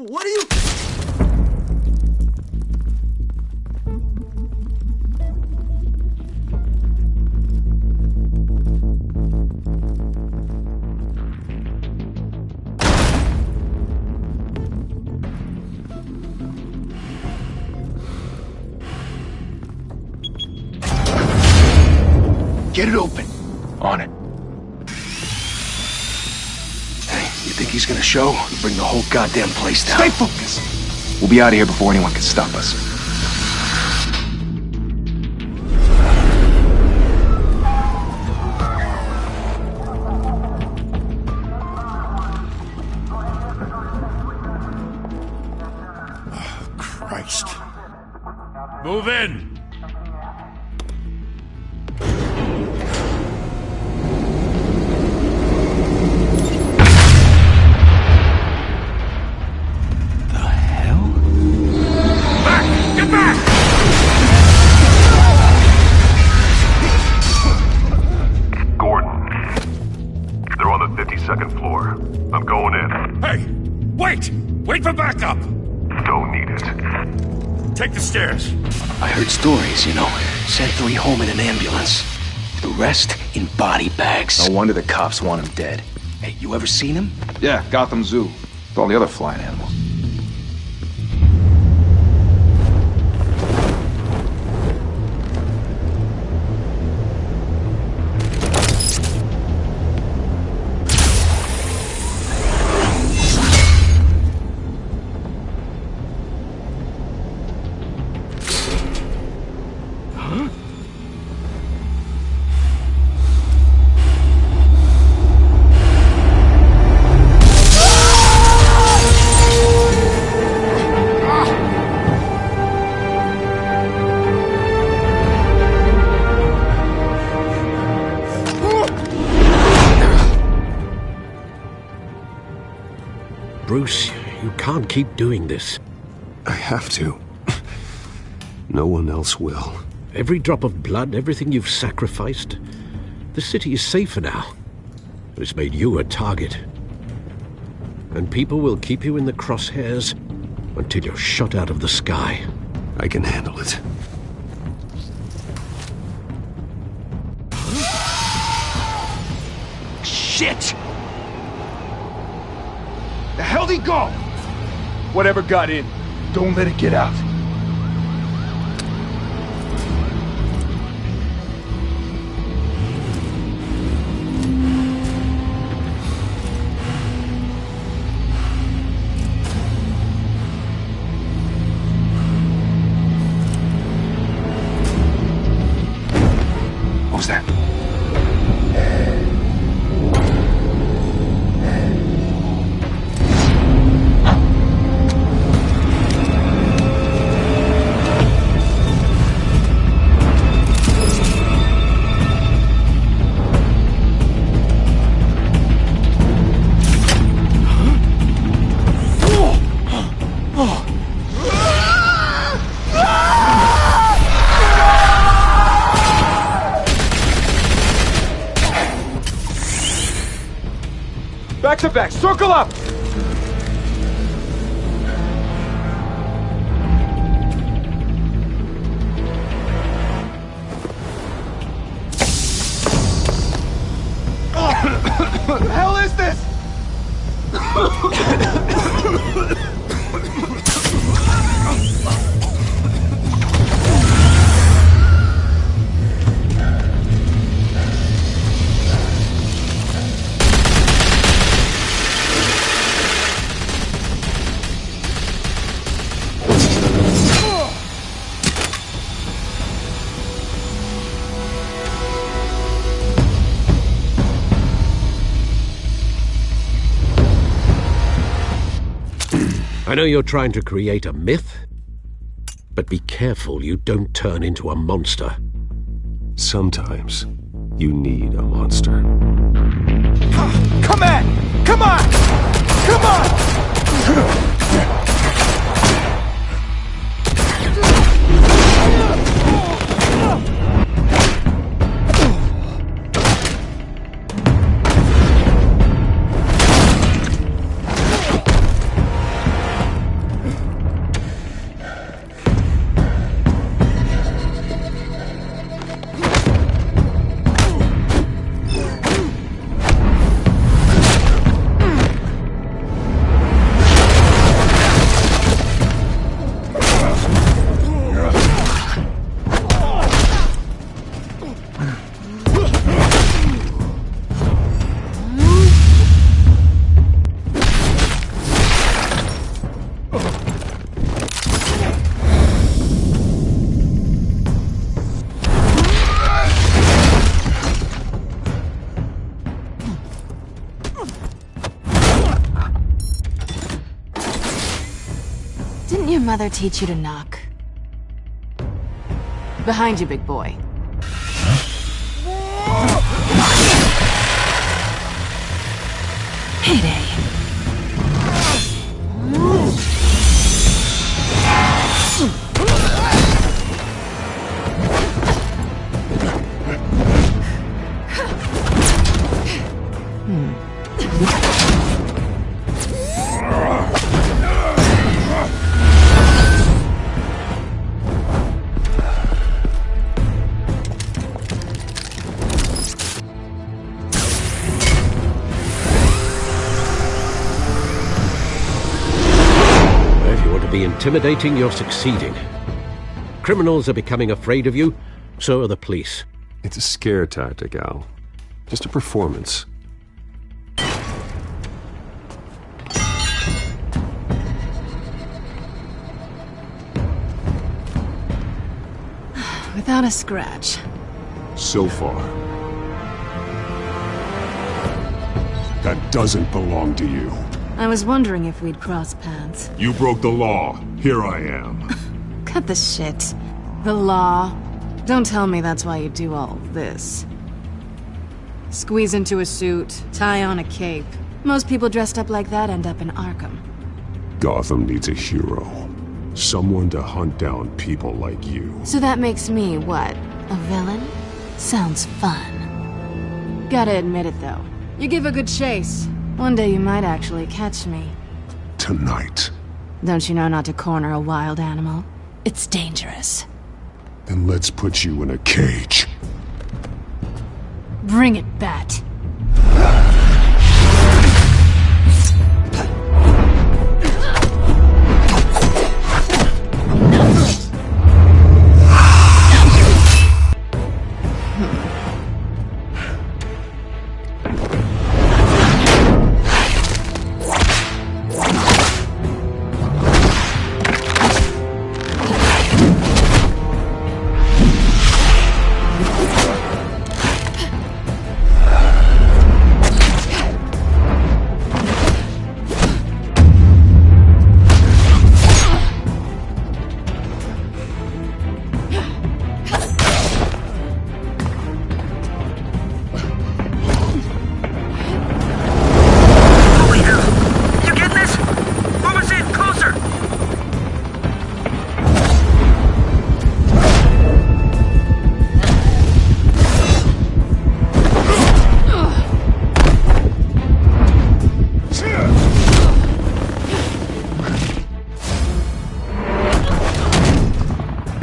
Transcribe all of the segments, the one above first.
What are you... Get it open. On it. Hey, you think he's gonna show? Bring the whole goddamn place down. Stay focused. We'll be out of here before anyone can stop us. Oh, Christ. Move in! Second floor. I'm going in. Hey! Wait! Wait for backup! Don't need it. Take the stairs. I heard stories, you know. Sent 3 home in an ambulance. The rest in body bags. No wonder the cops want him dead. Hey, you ever seen him? Yeah, Gotham Zoo. With all the other flying animals. Bruce, you can't keep doing this. I have to. No one else will. Every drop of blood, everything you've sacrificed. The city is safer now. It's made you a target. And people will keep you in the crosshairs until you're shot out of the sky. I can handle it. Shit! The hell'd he go? Whatever got in, don't let it get out. What was that? Back to back, circle up! What the hell is this? I know you're trying to create a myth, but be careful you don't turn into a monster. Sometimes you need a monster. Come on! Come on! Come on! your mother teach you to knock? Behind you, big boy. Heyday. Be intimidating, you're succeeding. Criminals are becoming afraid of you, so are the police. It's a scare tactic, Al. Just a performance. Without a scratch. So far. That doesn't belong to you. I was wondering if we'd cross paths. You broke the law. Here I am. Cut the shit. The law. Don't tell me that's why you do all this. Squeeze into a suit, tie on a cape. Most people dressed up like that end up in Arkham. Gotham needs a hero. Someone to hunt down people like you. So that makes me, what, a villain? Sounds fun. Gotta admit it, though. You give a good chase. One day you might actually catch me. Tonight. Don't you know not to corner a wild animal? It's dangerous. Then let's put you in a cage. Bring it, Bat.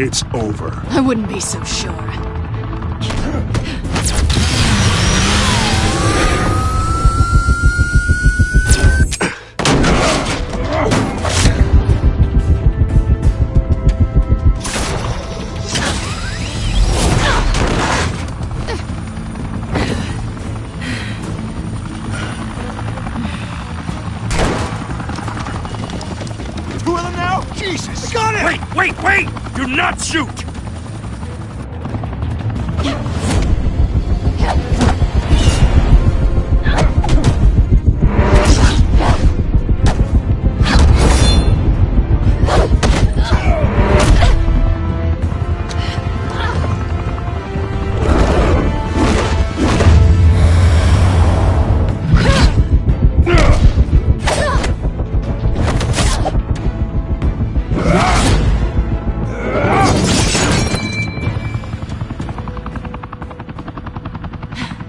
It's over. I wouldn't be so sure. Two of them now? Jesus! I got it! Wait! Do not shoot!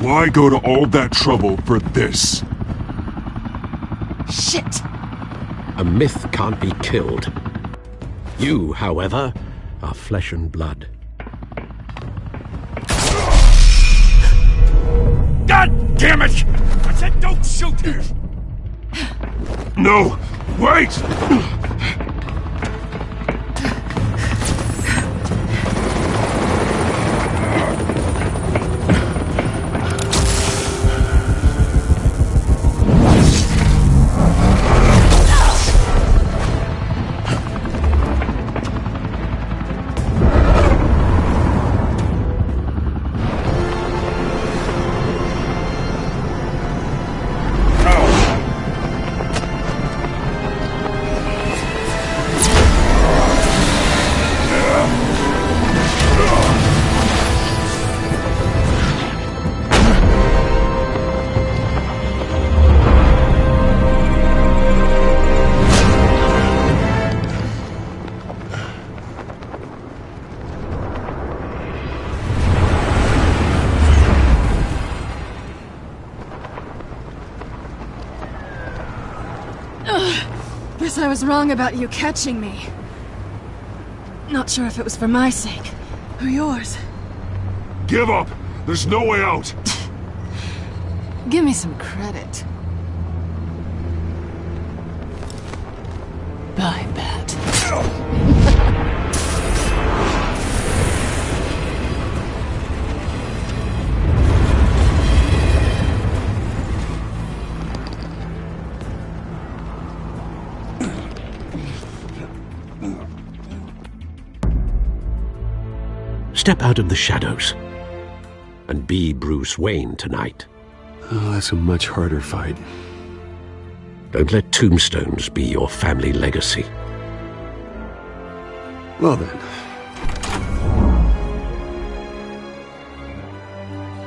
Why go to all that trouble for this? Shit! A myth can't be killed. You, however, are flesh and blood. God damn it! I said don't shoot her! No! Wait! Guess I was wrong about you catching me. Not sure if it was for my sake, or yours. Give up! There's no way out! Give me some credit. Bye, Bat. Step out of the shadows and be Bruce Wayne tonight. Oh, that's a much harder fight. Don't let tombstones be your family legacy. Well then.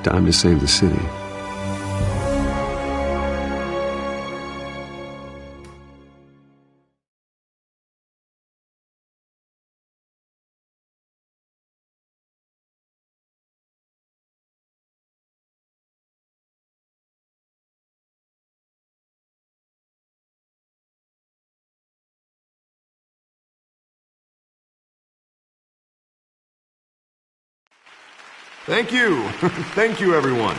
Time to save the city. Thank you. Thank you, everyone.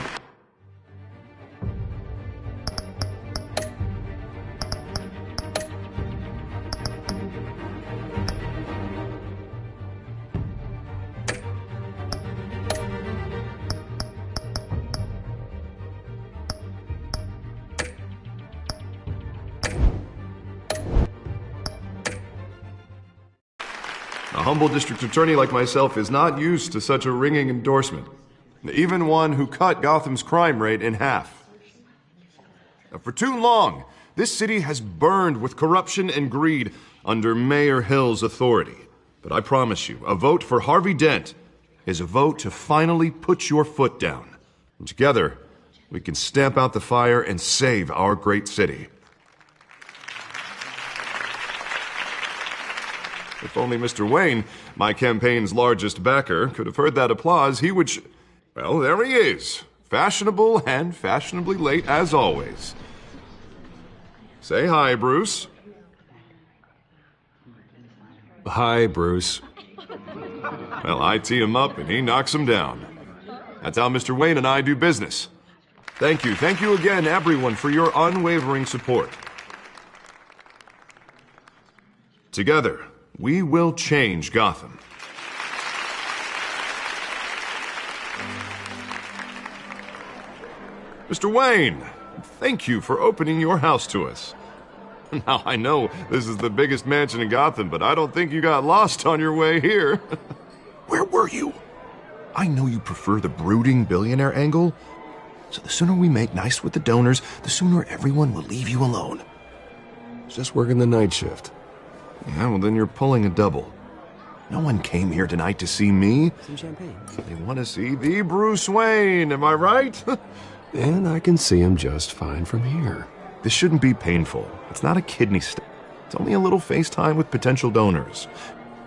A humble district attorney like myself is not used to such a ringing endorsement. Even one who cut Gotham's crime rate in half. For too long, this city has burned with corruption and greed under Mayor Hill's authority. But I promise you, a vote for Harvey Dent is a vote to finally put your foot down. And together, we can stamp out the fire and save our great city. If only Mr. Wayne, my campaign's largest backer, could have heard that applause, he would... Well, there he is. Fashionable and fashionably late as always. Say hi, Bruce. Hi, Bruce. Well, I tee him up and he knocks him down. That's how Mr. Wayne and I do business. Thank you again, everyone, for your unwavering support. Together, we will change Gotham. Mr. Wayne, thank you for opening your house to us. Now, I know this is the biggest mansion in Gotham, but I don't think you got lost on your way here. Where were you? I know you prefer the brooding billionaire angle, so the sooner we make nice with the donors, the sooner everyone will leave you alone. Just working the night shift. Yeah, well, then you're pulling a double. No one came here tonight to see me. Some champagne. They want to see the Bruce Wayne, am I right? And I can see him just fine from here. This shouldn't be painful. It's not a kidney stone. It's only a little FaceTime with potential donors.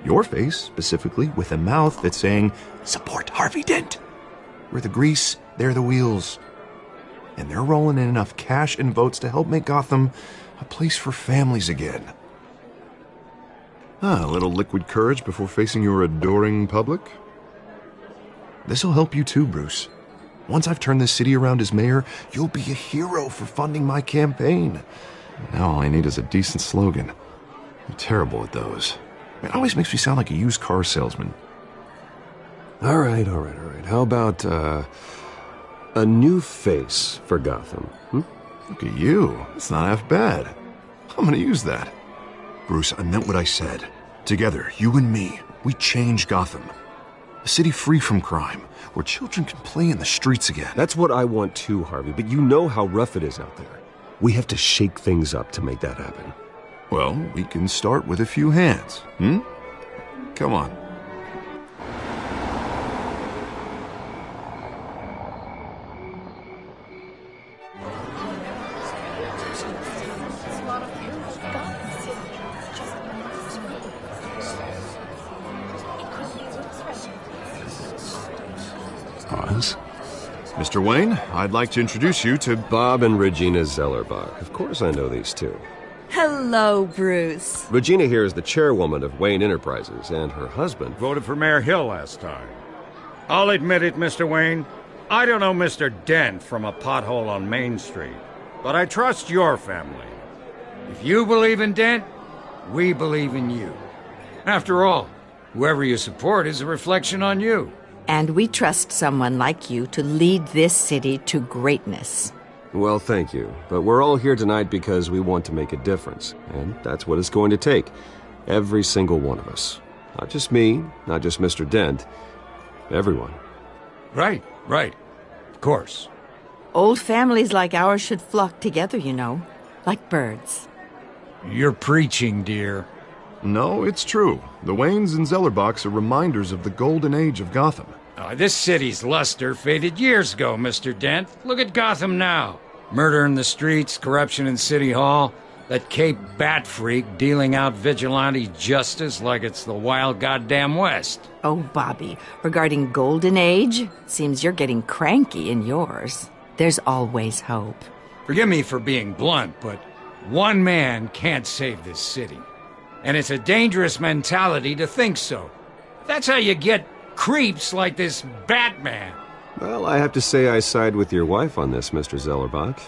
Your face, specifically, with a mouth that's saying, support Harvey Dent. We're the grease, they're the wheels. And they're rolling in enough cash and votes to help make Gotham a place for families again. A little liquid courage before facing your adoring public. This'll help you too, Bruce. Once I've turned this city around as mayor, you'll be a hero for funding my campaign. Now all I need is a decent slogan. I'm terrible at those. It always makes me sound like a used car salesman. All right. How about, a new face for Gotham? Look at you. It's not half bad. I'm gonna use that. Bruce, I meant what I said. Together, you and me, we change Gotham. A city free from crime, where children can play in the streets again. That's what I want too, Harvey, but you know how rough it is out there. We have to shake things up to make that happen. Well, we can start with a few hands, Come on. Oz? Mr. Wayne, I'd like to introduce you to... Bob and Regina Zellerbach. Of course I know these two. Hello, Bruce. Regina here is the chairwoman of Wayne Enterprises, and her husband... Voted for Mayor Hill last time. I'll admit it, Mr. Wayne. I don't know Mr. Dent from a pothole on Main Street, but I trust your family. If you believe in Dent, we believe in you. After all, whoever you support is a reflection on you. And we trust someone like you to lead this city to greatness. Well, thank you. But we're all here tonight because we want to make a difference. And that's what it's going to take. Every single one of us. Not just me, not just Mr. Dent. Everyone. Right. Of course. Old families like ours should flock together, you know. Like birds. You're preaching, dear. No, it's true. The Waynes and Zellerbachs are reminders of the golden age of Gotham. This city's luster faded years ago, Mr. Dent. Look at Gotham now. Murder in the streets, corruption in City Hall, that Cape Bat freak dealing out vigilante justice like it's the wild goddamn West. Oh, Bobby, regarding Golden Age, seems you're getting cranky in yours. There's always hope. Forgive me for being blunt, but one man can't save this city. And it's a dangerous mentality to think so. That's how you get creeps like this Batman. Well, I have to say I side with your wife on this, Mr. Zellerbach.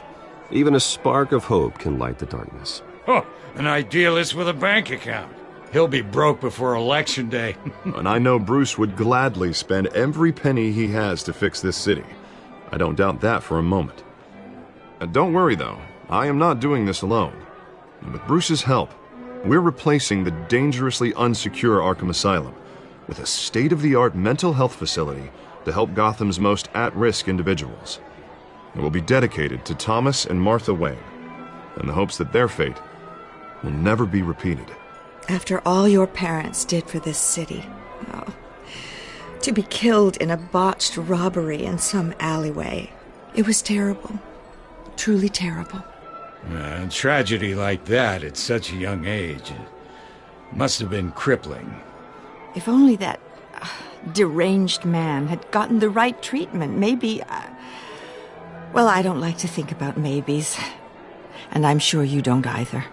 Even a spark of hope can light the darkness. Oh, an idealist with a bank account. He'll be broke before Election Day. And I know Bruce would gladly spend every penny he has to fix this city. I don't doubt that for a moment. Don't worry, though. I am not doing this alone. And with Bruce's help, we're replacing the dangerously unsecure Arkham Asylum with a state-of-the-art mental health facility to help Gotham's most at-risk individuals. It will be dedicated to Thomas and Martha Wayne, in the hopes that their fate will never be repeated. After all your parents did for this city, to be killed in a botched robbery in some alleyway, it was terrible. Truly terrible. A tragedy like that at such a young age must have been crippling. If only that deranged man had gotten the right treatment, maybe... Well, I don't like to think about maybes. And I'm sure you don't either.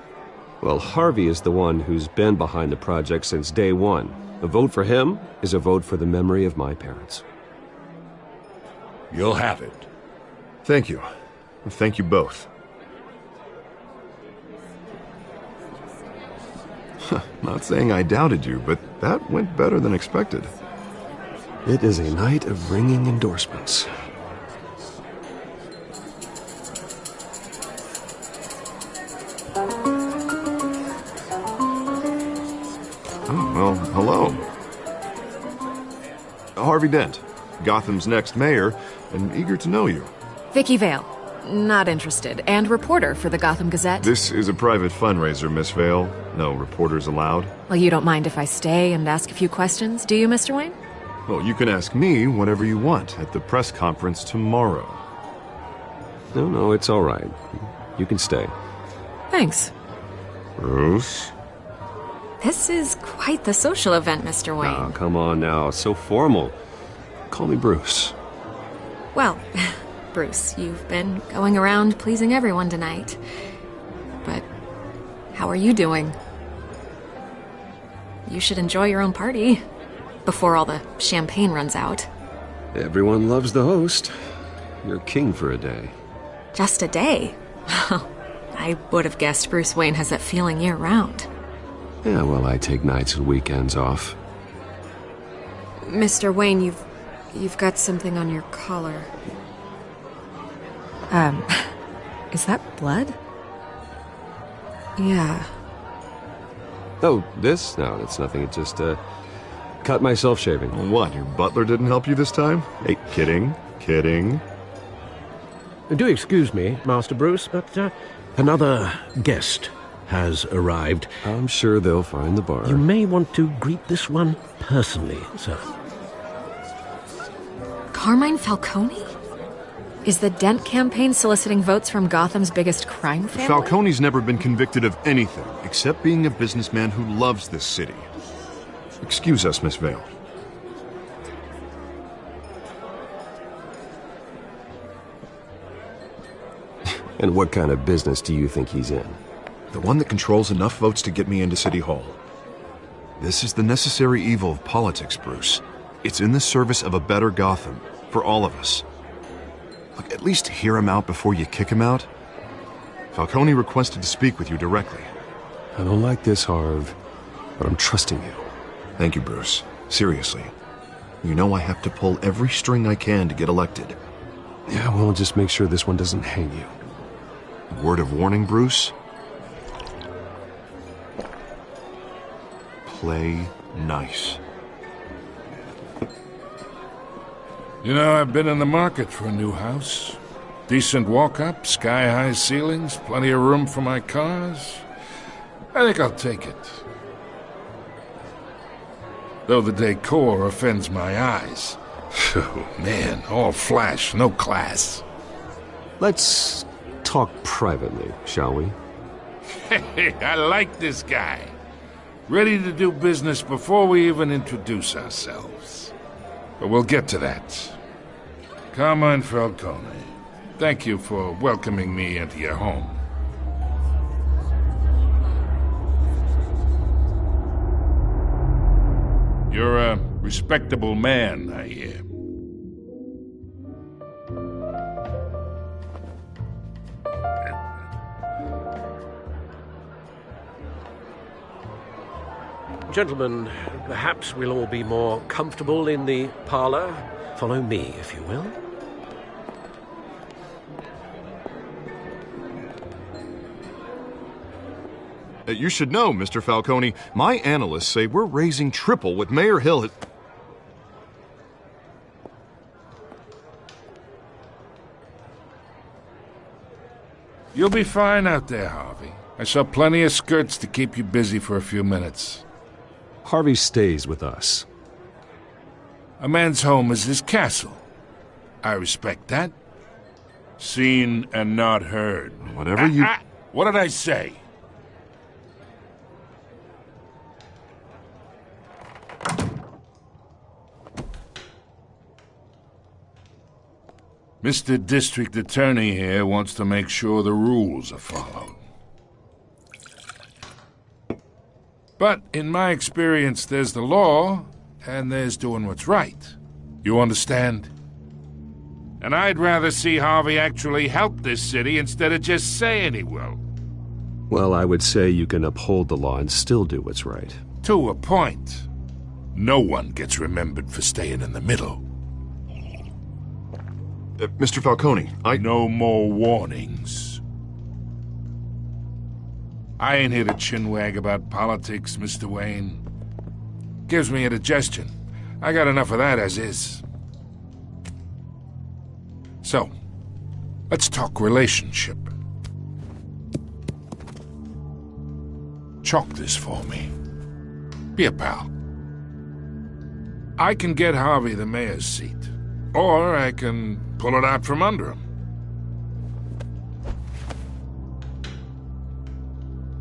Well, Harvey is the one who's been behind the project since day one. A vote for him is a vote for the memory of my parents. You'll have it. Thank you. Thank you both. Not saying I doubted you, but that went better than expected. It is a night of ringing endorsements. Oh, well, hello. Harvey Dent, Gotham's next mayor, and eager to know you. Vicky Vale. Not interested. And reporter for the Gotham Gazette. This is a private fundraiser, Miss Vale. No reporters allowed. Well, you don't mind if I stay and ask a few questions, do you, Mr. Wayne? Well, you can ask me whatever you want at the press conference tomorrow. No, it's all right. You can stay. Thanks. Bruce? This is quite the social event, Mr. Wayne. Oh, come on now. It's so formal. Call me Bruce. Well, Bruce, you've been going around pleasing everyone tonight. But how are you doing? You should enjoy your own party before all the champagne runs out. Everyone loves the host. You're king for a day. Just a day? I would have guessed Bruce Wayne has that feeling year-round. Yeah, well, I take nights and weekends off. Mr. Wayne, you've got something on your collar. Is that blood? Yeah. Oh, this? No, that's nothing. It just, cut myself shaving. What, your butler didn't help you this time? Hey, kidding. Do excuse me, Master Bruce, but another guest has arrived. I'm sure they'll find the bar. You may want to greet this one personally, sir. Carmine Falcone? Is the Dent campaign soliciting votes from Gotham's biggest crime family? Falcone's never been convicted of anything except being a businessman who loves this city. Excuse us, Miss Vale. And what kind of business do you think he's in? The one that controls enough votes to get me into City Hall. This is the necessary evil of politics, Bruce. It's in the service of a better Gotham, for all of us. Look, at least hear him out before you kick him out. Falcone requested to speak with you directly. I don't like this, Harv, but I'm trusting you. Thank you, Bruce. Seriously. You know I have to pull every string I can to get elected. Yeah, well, just make sure this one doesn't hang you. Word of warning, Bruce? Play nice. You know, I've been in the market for a new house. Decent walk-up, sky-high ceilings, plenty of room for my cars. I think I'll take it. Though the decor offends my eyes. Oh, man, all flash, no class. Let's talk privately, shall we? Hey, I like this guy. Ready to do business before we even introduce ourselves. But we'll get to that. Carmine Falcone, thank you for welcoming me into your home. You're a respectable man, I hear. Gentlemen, perhaps we'll all be more comfortable in the parlor. Follow me, if you will. You should know, Mr. Falcone, my analysts say we're raising triple what Mayor Hill had... You'll be fine out there, Harvey. I saw plenty of skirts to keep you busy for a few minutes. Harvey stays with us. A man's home is his castle. I respect that. Seen and not heard. Whatever you... What did I say? Mr. District Attorney here wants to make sure the rules are followed. But in my experience, there's the law, and there's doing what's right. You understand? And I'd rather see Harvey actually help this city instead of just saying he will. Well, I would say you can uphold the law and still do what's right. To a point. No one gets remembered for staying in the middle. Mr. Falcone, No more warnings. I ain't here to chinwag about politics, Mr. Wayne. Gives me indigestion. I got enough of that as is. So, let's talk relationship. Chalk this for me. Be a pal. I can get Harvey the mayor's seat, or I can pull it out from under him.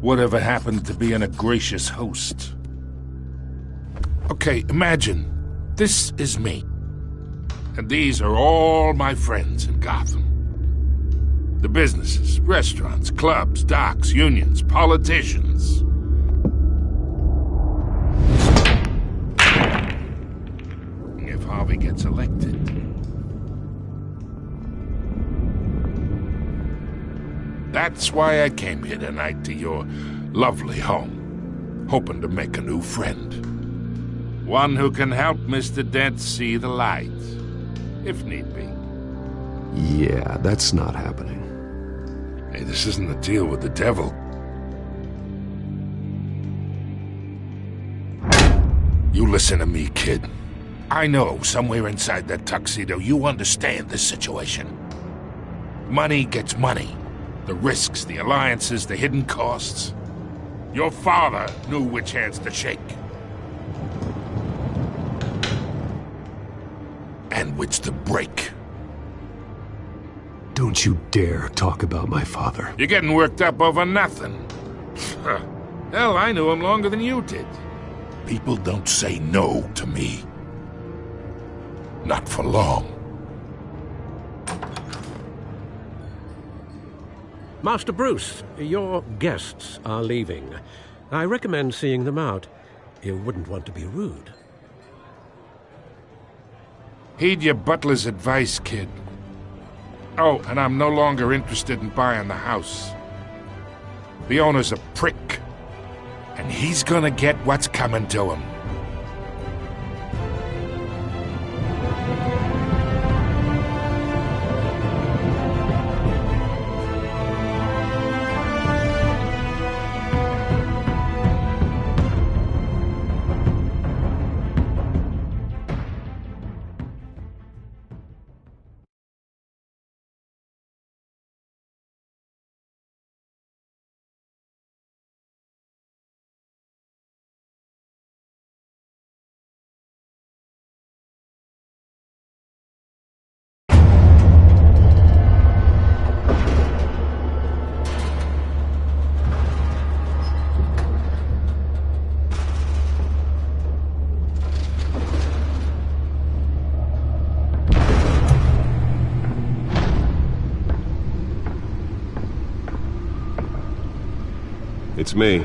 Whatever happened to being a gracious host? Okay, imagine this is me. And these are all my friends in Gotham. The businesses, restaurants, clubs, docks, unions, politicians. If Harvey gets elected, that's why I came here tonight to your lovely home, hoping to make a new friend. One who can help Mr. Dent see the light, if need be. Yeah, that's not happening. Hey, this isn't a deal with the devil. You listen to me, kid. I know somewhere inside that tuxedo you understand this situation. Money gets money. The risks, the alliances, the hidden costs. Your father knew which hands to shake. And which to break. Don't you dare talk about my father. You're getting worked up over nothing. Hell, I knew him longer than you did. People don't say no to me. Not for long. Master Bruce, your guests are leaving. I recommend seeing them out. You wouldn't want to be rude. Heed your butler's advice, kid. Oh, and I'm no longer interested in buying the house. The owner's a prick, and he's gonna get what's coming to him. It's me.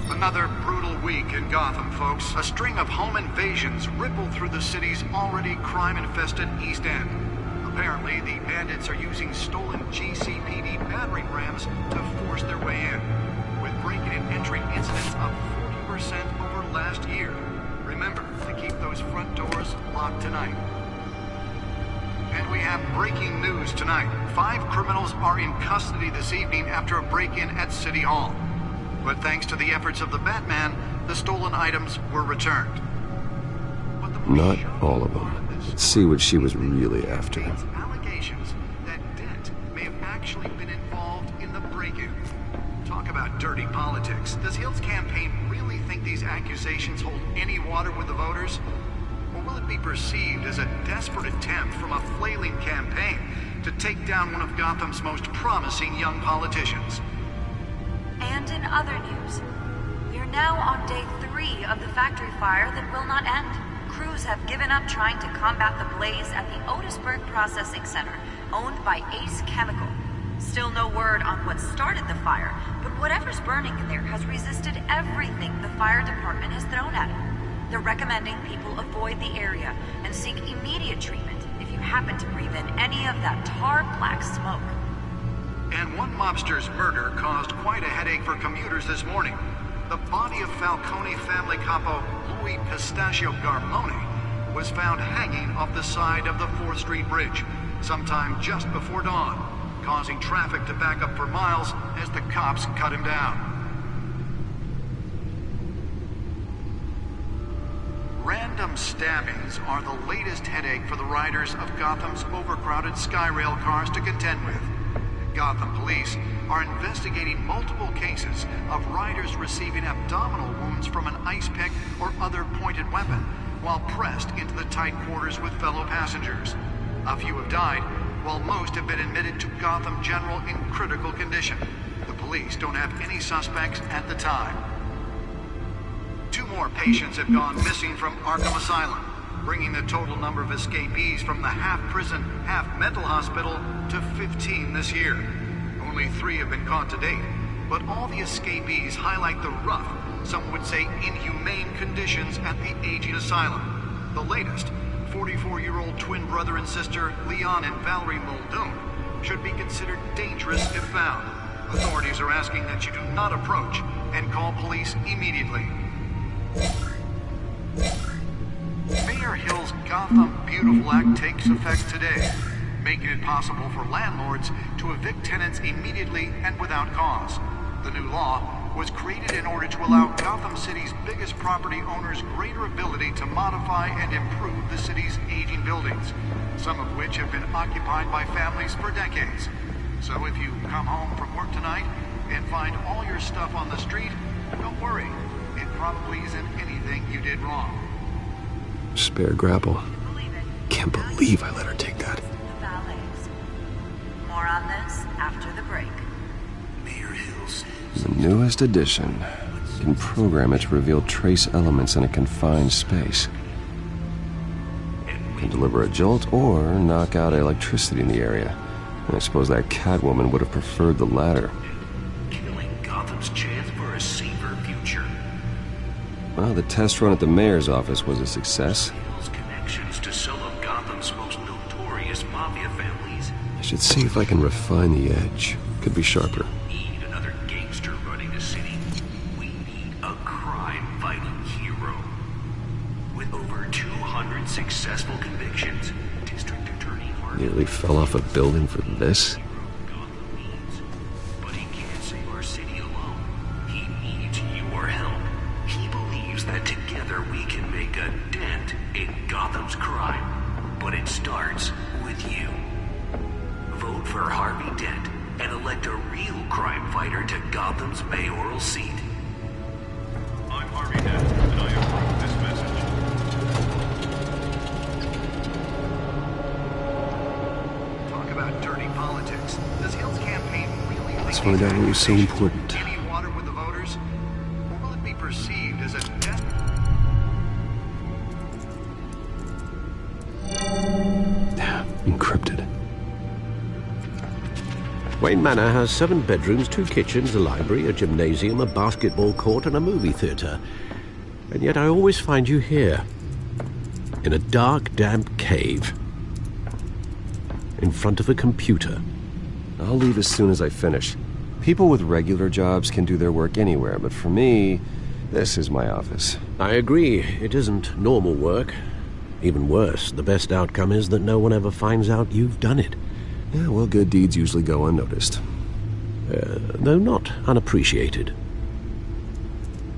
Another brutal week in Gotham, folks. A string of home invasions rippled through the city's already crime-infested East End. Apparently, the bandits are using stolen GCPD battering rams to force their way in, with break-in and entry incidents up 40% over last year. Remember to keep those front doors locked tonight. And we have breaking news tonight. 5 criminals are in custody this evening after a break-in at City Hall. But thanks to the efforts of the Batman, the stolen items were returned. Not all of them. Let's see what she was really after. Allegations that Dent may have actually been involved in the break-in. Talk about dirty politics. Does Hill's campaign really think these accusations hold any water with the voters? Or will it be perceived as a desperate attempt from a flailing campaign to take down one of Gotham's most promising young politicians? And in other news, we are now on day 3 of the factory fire that will not end. Crews have given up trying to combat the blaze at the Otisburg Processing Center, owned by Ace Chemical. Still no word on what started the fire, but whatever's burning in there has resisted everything the fire department has thrown at it. They're recommending people avoid the area and seek immediate treatment if you happen to breathe in any of that tar black smoke. And one mobster's murder caused quite a headache for commuters this morning. The body of Falcone family capo Louis Pistachio Garmone was found hanging off the side of the 4th Street Bridge sometime just before dawn, causing traffic to back up for miles as the cops cut him down. Random stabbings are the latest headache for the riders of Gotham's overcrowded Skyrail cars to contend with. Gotham police are investigating multiple cases of riders receiving abdominal wounds from an ice pick or other pointed weapon while pressed into the tight quarters with fellow passengers. A few have died, while most have been admitted to Gotham General in critical condition. The police don't have any suspects at the time. 2 more patients have gone missing from Arkham Asylum, bringing the total number of escapees from the half-prison, half-mental hospital to 15 this year. Only 3 have been caught to date, but all the escapees highlight the rough, some would say inhumane conditions at the aging asylum. The latest, 44-year-old twin brother and sister Leon and Valerie Muldoon, should be considered dangerous if found. Authorities are asking that you do not approach and call police immediately. Mayor Hill's Gotham Beautiful Act takes effect today, making it possible for landlords to evict tenants immediately and without cause. The new law was created in order to allow Gotham City's biggest property owners greater ability to modify and improve the city's aging buildings, some of which have been occupied by families for decades. So if you come home from work tonight and find all your stuff on the street, don't worry. It probably isn't anything you did wrong. Spare grapple. Can't believe I let her take that. More on this after the break. The newest edition. You can program it to reveal trace elements in a confined space. Can deliver a jolt or knock out electricity in the area. I suppose that Catwoman would have preferred the latter. Killing Gotham's chance for a safer future. Well, the test run at the mayor's office was a success. Connections to some of Gotham's most notorious mafia families. I should see if I can refine the edge. Could be sharper. Need another gangster running the city. We need a crime-fighting hero. With over 200 successful convictions, District Attorney Harvey Nearly fell off a building for this. But he can't save our city alone. He needs your help. He believes that together we can make a dent in Gotham's crime. But it starts with you. Vote for Harvey Dent and elect a real crime fighter to Gotham's mayoral seat. I'm Harvey Dent, and I approve this message. Talk about dirty politics. Does Hill's campaign really Let's find out what was so important. any water with the voters? Or will it be perceived as a death? Encrypted. Wayne Manor has 7 bedrooms, 2 kitchens, a library, a gymnasium, a basketball court, and a movie theatre. And yet I always find you here, in a dark, damp cave, in front of a computer. I'll leave as soon as I finish. People with regular jobs can do their work anywhere, but for me, this is my office. I agree, it isn't normal work. Even worse, the best outcome is that no one ever finds out you've done it. Yeah, well, good deeds usually go unnoticed. Though not unappreciated.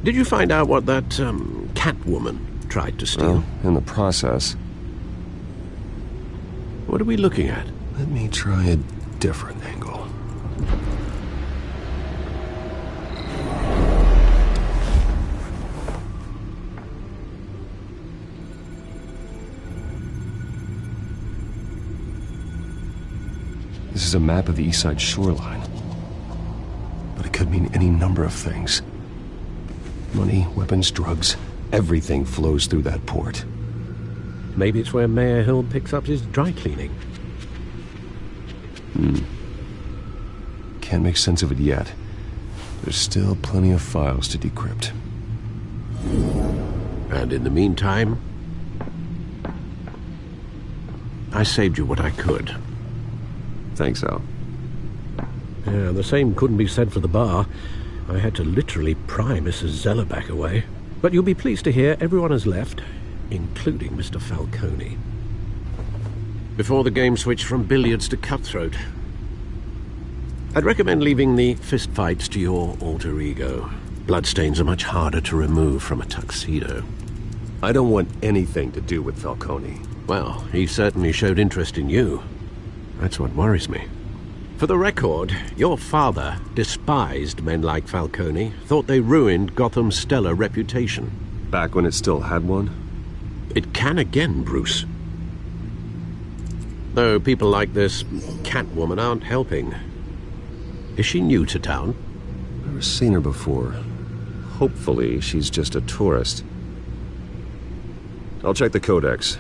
Did you find out what that, Catwoman tried to steal? Well, in the process. What are we looking at? Let me try a different angle. This is a map of the East Side shoreline. But it could mean any number of things. Money, weapons, drugs, everything flows through that port. Maybe it's where Mayor Hill picks up his dry cleaning. Can't make sense of it yet. There's still plenty of files to decrypt. And in the meantime, I saved you what I could. Thanks, Al. Yeah, the same couldn't be said for the bar. I had to literally pry Mrs. Zellerback away. But you'll be pleased to hear everyone has left, including Mr. Falcone. Before the game switched from billiards to cutthroat. I'd recommend leaving the fistfights to your alter ego. Bloodstains are much harder to remove from a tuxedo. I don't want anything to do with Falcone. Well, he certainly showed interest in you. That's what worries me. For the record, your father despised men like Falcone, thought they ruined Gotham's stellar reputation. Back when it still had one? It can again, Bruce. Though people like this Catwoman aren't helping. Is she new to town? Never seen her before. Hopefully, she's just a tourist. I'll check the codex.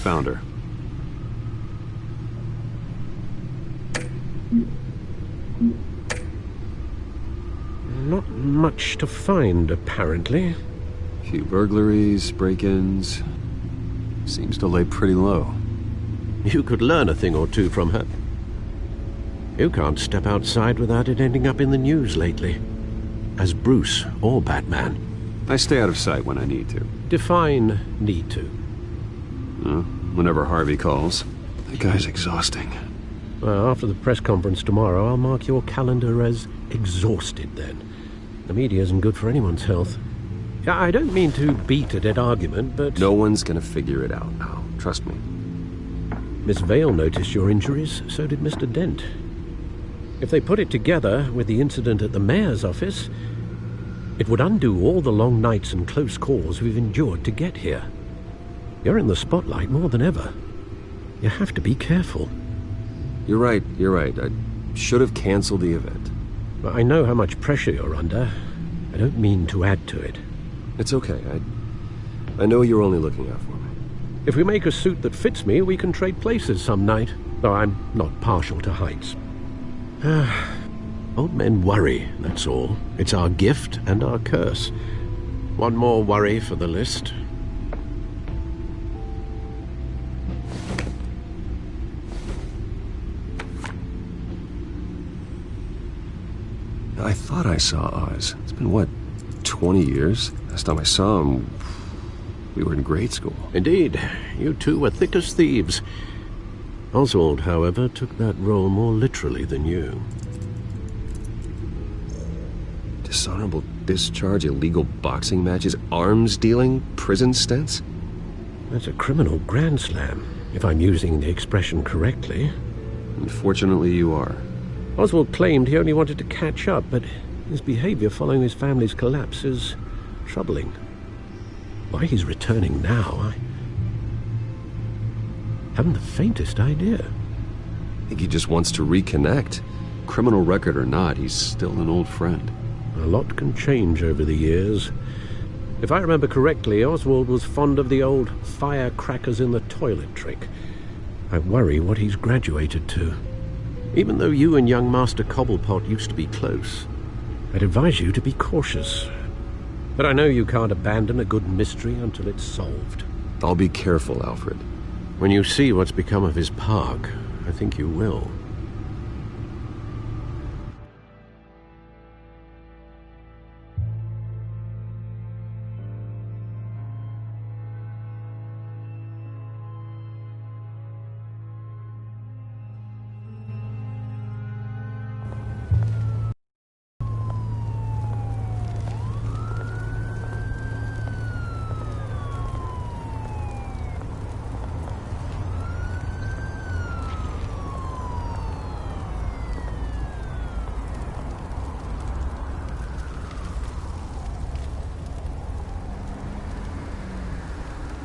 Found her. Not much to find, apparently. Few burglaries, break-ins. Seems to lay pretty low. You could learn a thing or two from her. You can't step outside without it ending up in the news lately. As Bruce or Batman. I stay out of sight when I need to. Define need to. Whenever Harvey calls. That guy's exhausting. Well, after the press conference tomorrow, I'll mark your calendar as exhausted then. The media isn't good for anyone's health. I don't mean to beat a dead argument, but... No one's gonna figure it out now. Trust me. Miss Vale noticed your injuries, so did Mr. Dent. If they put it together with the incident at the mayor's office, it would undo all the long nights and close calls we've endured to get here. You're in the spotlight more than ever. You have to be careful. You're right. I should have canceled the event. I know how much pressure you're under. I don't mean to add to it. It's okay. I know you're only looking out for me. If we make a suit that fits me, we can trade places some night, though I'm not partial to heights. Old men worry, that's all. It's our gift and our curse. One more worry for the list. I thought I saw Oz. It's been, what, 20 years? Last time I saw him, we were in grade school. Indeed. You two were thick as thieves. Oswald, however, took that role more literally than you. Dishonorable discharge, illegal boxing matches, arms dealing, prison stints? That's a criminal grand slam, if I'm using the expression correctly. Unfortunately, you are. Oswald claimed he only wanted to catch up, but his behavior following his family's collapse is troubling. Why he's returning now, I haven't the faintest idea. I think he just wants to reconnect. Criminal record or not, he's still an old friend. A lot can change over the years. If I remember correctly, Oswald was fond of the old firecrackers in the toilet trick. I worry what he's graduated to. Even though you and young Master Cobblepot used to be close, I'd advise you to be cautious. But I know you can't abandon a good mystery until it's solved. I'll be careful, Alfred. When you see what's become of his park, I think you will.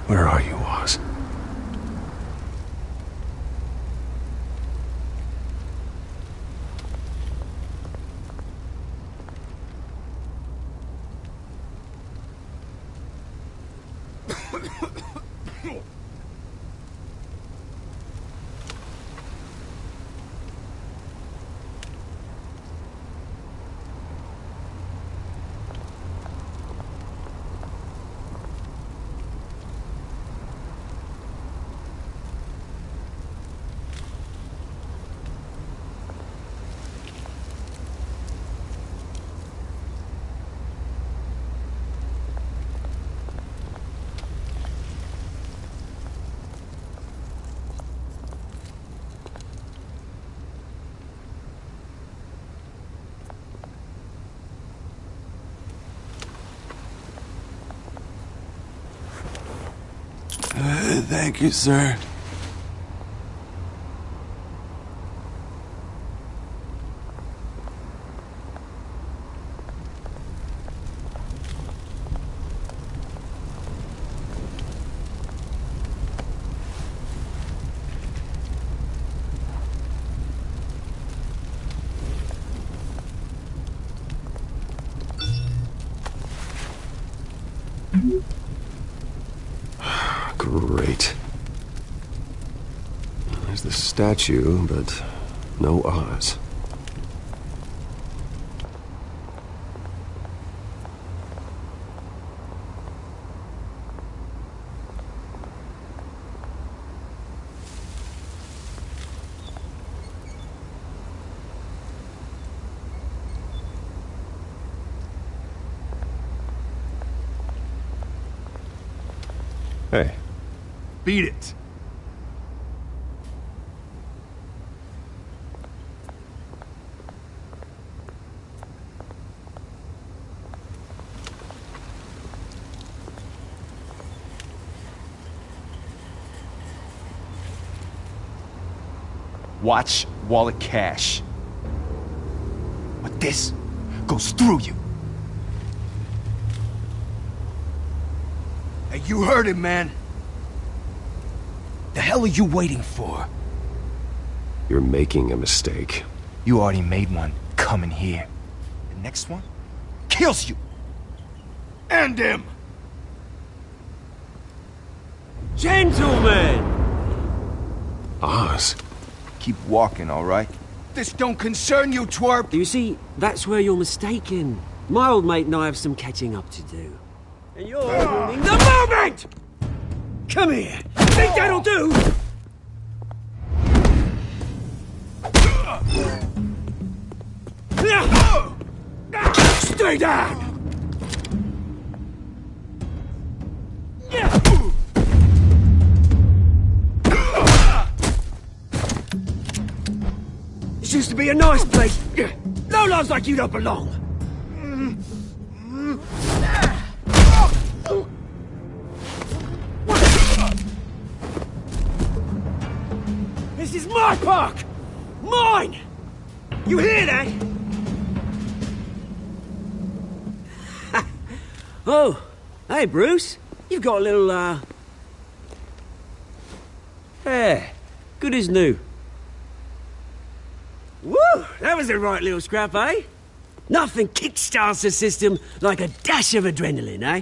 Where are you, Oz? Thank you, sir. Great. There's the statue, but no Oz. Hey. Beat it. Watch, wallet, cash. But this goes through you. Hey, you heard it, man. The hell are you waiting for? You're making a mistake. You already made one coming here. The next one kills you. And him. Gentlemen! Oz. Keep walking, all right? This don't concern you, twerp! You see, that's where you're mistaken. My old mate and I have some catching up to do. And you're ruining the moment! Come here! Think that'll do? Stay down! This used to be a nice place. No lives like you don't belong. This is my park! Mine! You hear that? Oh, hey, Bruce. You've got a little, Yeah, good as new. Woo! That was a right little scrap, eh? Nothing kickstarts the system like a dash of adrenaline, eh?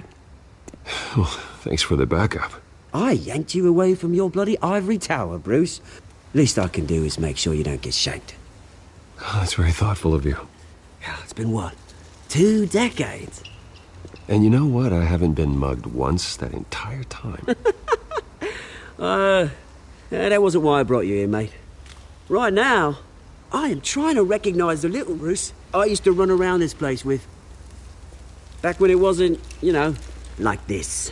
Well, thanks for the backup. I yanked you away from your bloody ivory tower, Bruce. Least I can do is make sure you don't get shanked. Oh, that's very thoughtful of you. It's been what? 2 decades? And you know what? I haven't been mugged once that entire time. That wasn't why I brought you here, mate. Right now, I am trying to recognize the little Bruce I used to run around this place with. Back when it wasn't, you know, like this.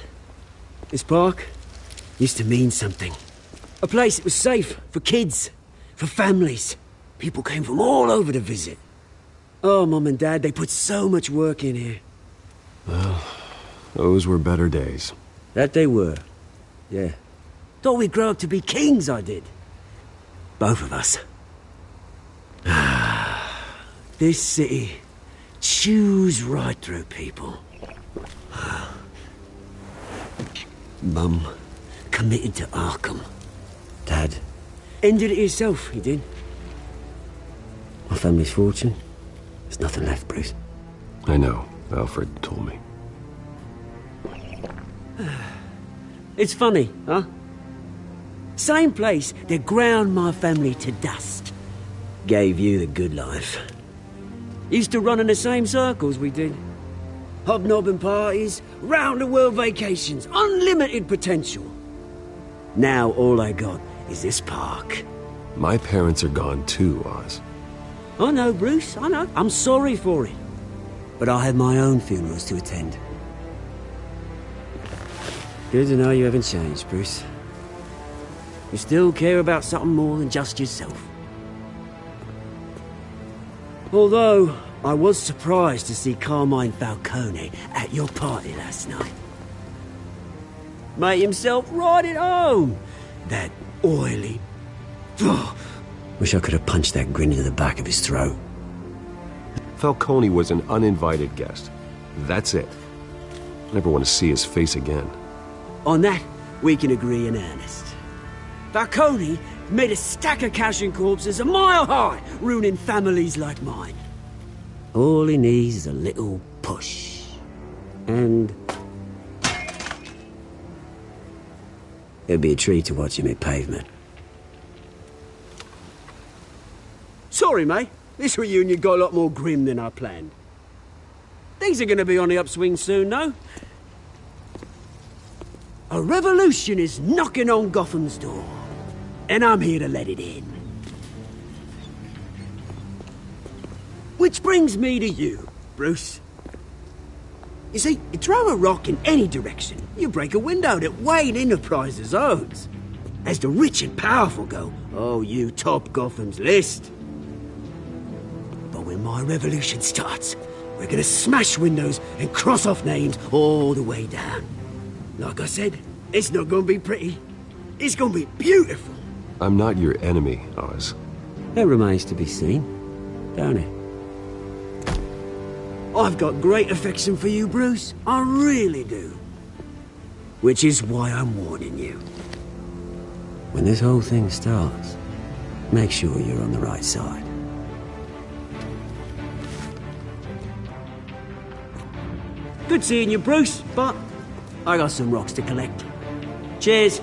This park used to mean something. A place that was safe for kids, for families. People came from all over to visit. Oh, Mum and Dad, they put so much work in here. Well, those were better days. That they were. Yeah. Thought we'd grow up to be kings, I did. Both of us. This city chews right through people. Mum committed to Arkham. Dad ended it himself, he did. My family's fortune, there's nothing left, Bruce. I know. Alfred told me. It's funny, huh? Same place that ground my family to dust. Gave you the good life. Used to run in the same circles we did. Hobnobbing parties, round-the-world vacations, unlimited potential. Now all I got is this park. My parents are gone too, Oz. I know, Bruce, I know. I'm sorry for it. But I have my own funerals to attend. Good to know you haven't changed, Bruce. You still care about something more than just yourself. Although, I was surprised to see Carmine Falcone at your party last night. Made himself right at home. That oily... Wish I could have punched that grin into the back of his throat. Falcone was an uninvited guest. That's it. I never want to see his face again. On that, we can agree in earnest. Falcone made a stack of cash and corpses a mile high, ruining families like mine. All he needs is a little push. And... it'd be a treat to watch him hit pavement. Sorry, mate. This reunion got a lot more grim than I planned. Things are gonna be on the upswing soon, though. A revolution is knocking on Gotham's door. And I'm here to let it in. Which brings me to you, Bruce. You see, you throw a rock in any direction, you break a window that Wayne Enterprises owns. As the rich and powerful go, oh, you top Gotham's list. But when my revolution starts, we're gonna smash windows and cross off names all the way down. Like I said, it's not gonna be pretty. It's gonna be beautiful. I'm not your enemy, Oz. It remains to be seen, don't it? I've got great affection for you, Bruce. I really do. Which is why I'm warning you. When this whole thing starts, make sure you're on the right side. Good seeing you, Bruce, but I got some rocks to collect. Cheers.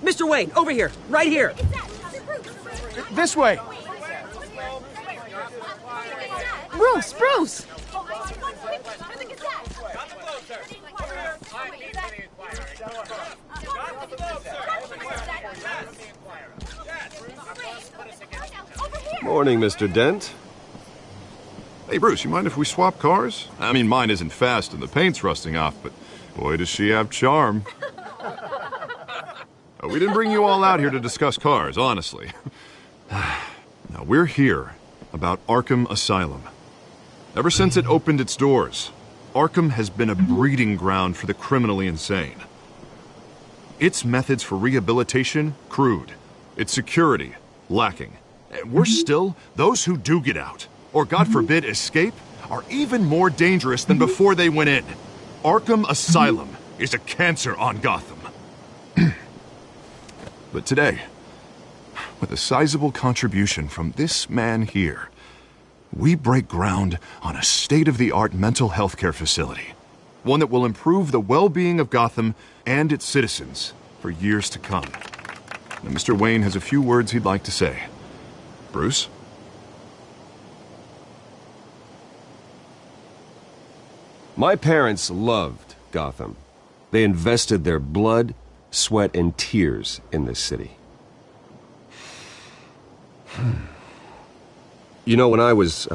Mr. Wayne, over here, right here. This way. Bruce! Morning, Mr. Dent. Hey, Bruce, you mind if we swap cars? I mean, mine isn't fast and the paint's rusting off, but boy, does she have charm. We didn't bring you all out here to discuss cars, honestly. Now, we're here about Arkham Asylum. Ever since it opened its doors, Arkham has been a breeding ground for the criminally insane. Its methods for rehabilitation, crude. Its security, lacking. And worse still, those who do get out, or God forbid escape, are even more dangerous than before they went in. Arkham Asylum is a cancer on Gotham. But today, with a sizable contribution from this man here, we break ground on a state-of-the-art mental health care facility. One that will improve the well-being of Gotham and its citizens for years to come. Now, Mr. Wayne has a few words he'd like to say. Bruce? My parents loved Gotham. They invested their blood, sweat, and tears in this city. You know, when I was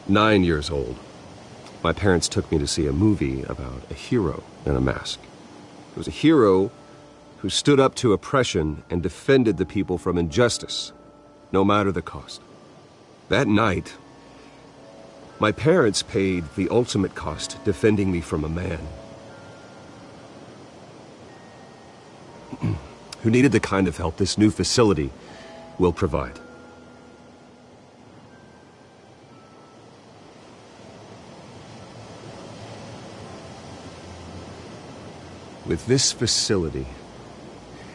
9 years old, my parents took me to see a movie about a hero in a mask. It was a hero who stood up to oppression and defended the people from injustice, no matter the cost. That night, my parents paid the ultimate cost defending me from a man who needed the kind of help this new facility will provide. With this facility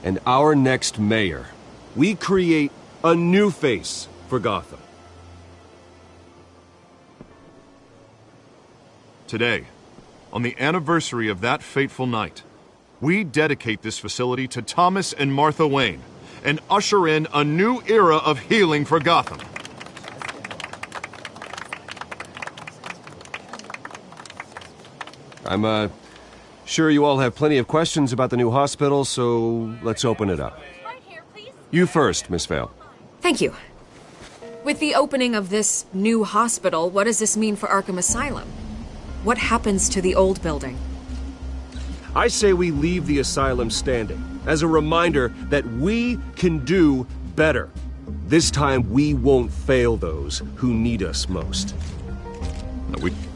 and our next mayor, we create a new face for Gotham. Today, on the anniversary of that fateful night, we dedicate this facility to Thomas and Martha Wayne and usher in a new era of healing for Gotham. I'm sure you all have plenty of questions about the new hospital, so let's open it up. You first, Miss Vale. Thank you. With the opening of this new hospital, what does this mean for Arkham Asylum? What happens to the old building? I say we leave the asylum standing as a reminder that we can do better. This time we won't fail those who need us most.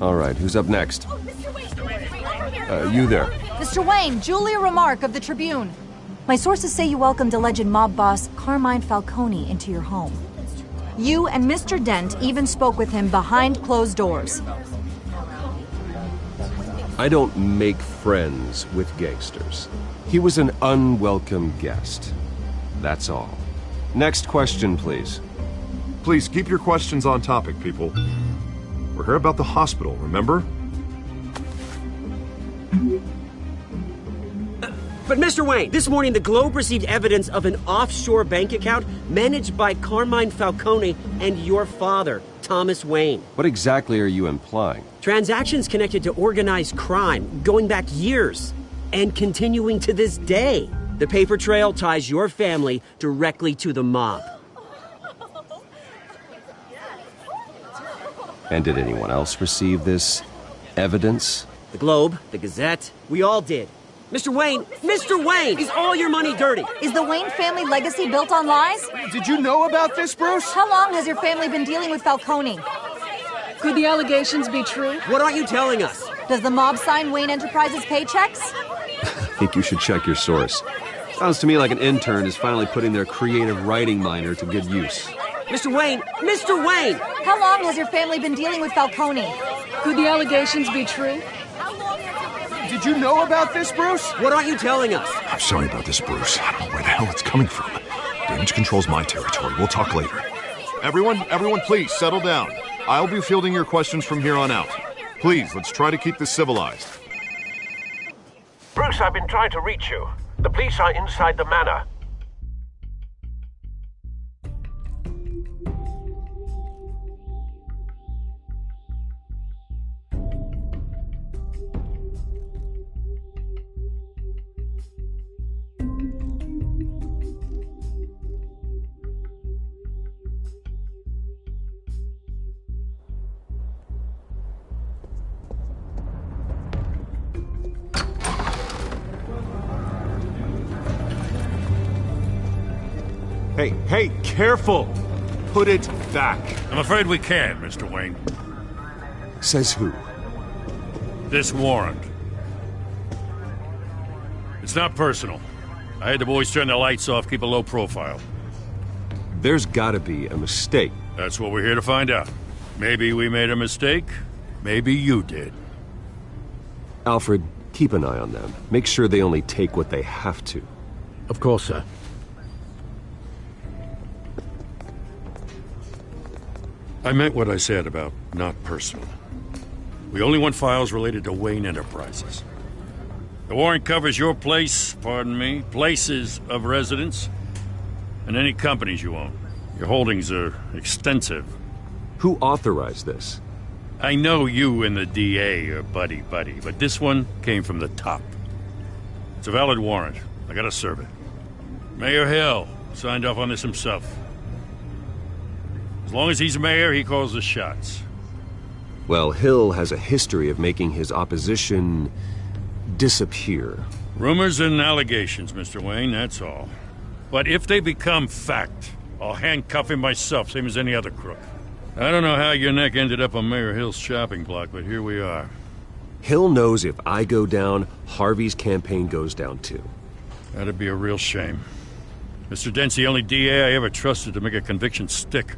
All right, who's up next? You there. Mr. Wayne, Julia Remark of the Tribune. My sources say you welcomed alleged mob boss Carmine Falcone into your home. You and Mr. Dent even spoke with him behind closed doors. I don't make friends with gangsters. He was an unwelcome guest. That's all. Next question, please. Please, keep your questions on topic, people. We're here about the hospital, remember? But Mr. Wayne, this morning the Globe received evidence of an offshore bank account managed by Carmine Falcone and your father, Thomas Wayne. What exactly are you implying? Transactions connected to organized crime, going back years, and continuing to this day. The paper trail ties your family directly to the mob. And did anyone else receive this evidence? The Globe, the Gazette, we all did. Mr. Wayne, is all your money dirty? Is the Wayne family legacy built on lies? Did you know about this, Bruce? How long has your family been dealing with Falcone? Could the allegations be true? What aren't you telling us? Does the mob sign Wayne Enterprises paychecks? I think you should check your source. Sounds to me like an intern is finally putting their creative writing minor to good use. Mr. Wayne! How long has your family been dealing with Falcone? Could the allegations be true? Did you know about this, Bruce? What aren't you telling us? I'm sorry about this, Bruce. I don't know where the hell it's coming from. Damage control's my territory. We'll talk later. Everyone, please, settle down. I'll be fielding your questions from here on out. Please, let's try to keep this civilized. Bruce, I've been trying to reach you. The police are inside the manor. Hey, careful! Put it back. I'm afraid we can't, Mr. Wayne. Says who? This warrant. It's not personal. I had the boys turn the lights off, keep a low profile. There's gotta be a mistake. That's what we're here to find out. Maybe we made a mistake. Maybe you did. Alfred, keep an eye on them. Make sure they only take what they have to. Of course, sir. I meant what I said about not personal. We only want files related to Wayne Enterprises. The warrant covers your places of residence, and any companies you own. Your holdings are extensive. Who authorized this? I know you and the DA are buddy-buddy, but this one came from the top. It's a valid warrant. I gotta serve it. Mayor Hill signed off on this himself. As long as he's mayor, he calls the shots. Well, Hill has a history of making his opposition disappear. Rumors and allegations, Mr. Wayne, that's all. But if they become fact, I'll handcuff him myself, same as any other crook. I don't know how your neck ended up on Mayor Hill's shopping block, but here we are. Hill knows if I go down, Harvey's campaign goes down too. That'd be a real shame. Mr. Dent's the only DA I ever trusted to make a conviction stick.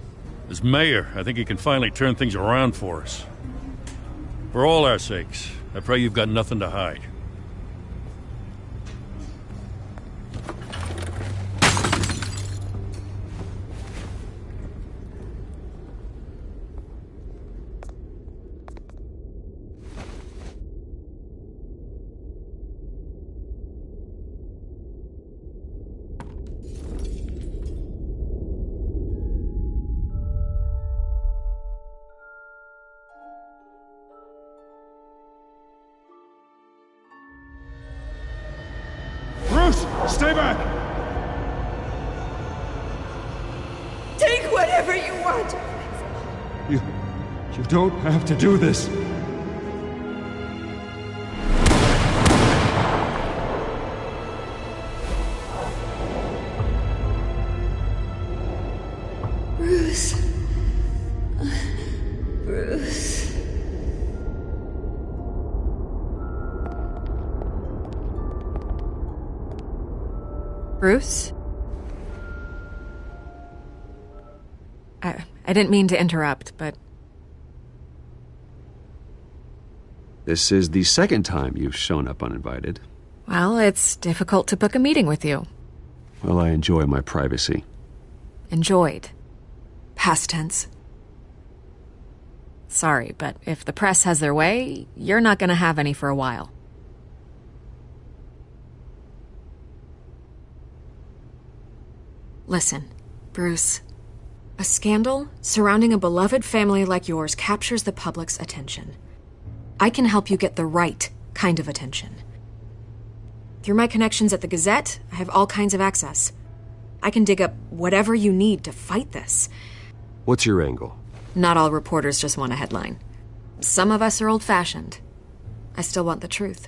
As mayor, I think he can finally turn things around for us. For all our sakes, I pray you've got nothing to hide. Stay back! Take whatever you want! You don't have to do this. Bruce. Bruce. Bruce? I didn't mean to interrupt, but... This is the second time you've shown up uninvited. Well, it's difficult to book a meeting with you. Well, I enjoy my privacy. Enjoyed. Past tense. Sorry, but if the press has their way, you're not gonna have any for a while. Listen, Bruce. A scandal surrounding a beloved family like yours captures the public's attention. I can help you get the right kind of attention. Through my connections at the Gazette, I have all kinds of access. I can dig up whatever you need to fight this. What's your angle? Not all reporters just want a headline. Some of us are old-fashioned. I still want the truth.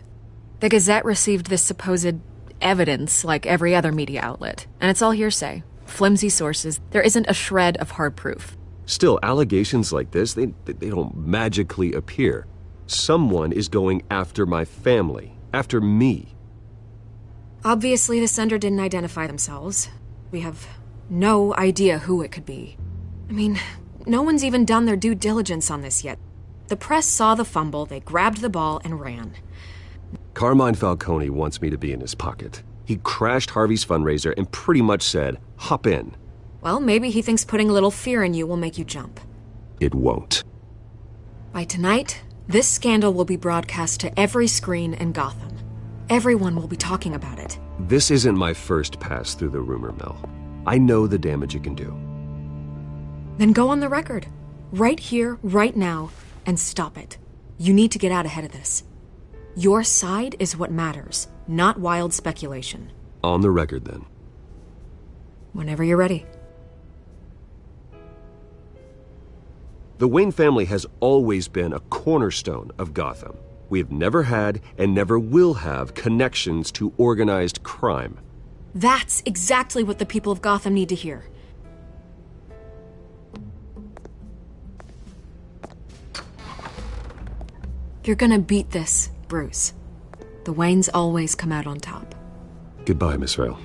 The Gazette received this supposed evidence like every other media outlet, and it's all hearsay. Flimsy sources. There isn't a shred of hard proof. Still, allegations like this, they don't magically appear. Someone is going after my family, after me. Obviously, the sender didn't identify themselves. We have no idea who it could be. I mean, no one's even done their due diligence on this yet. The press saw the fumble, they grabbed the ball and ran. Carmine Falcone wants me to be in his pocket. He crashed Harvey's fundraiser and pretty much said, hop in. Well, maybe he thinks putting a little fear in you will make you jump. It won't. By tonight, this scandal will be broadcast to every screen in Gotham. Everyone will be talking about it. This isn't my first pass through the rumor mill. I know the damage it can do. Then go on the record. Right here, right now, and stop it. You need to get out ahead of this. Your side is what matters, not wild speculation. On the record, then. Whenever you're ready. The Wayne family has always been a cornerstone of Gotham. We have never had and never will have connections to organized crime. That's exactly what the people of Gotham need to hear. You're gonna beat this, Bruce. The Waynes always come out on top. Goodbye, Miss Rail.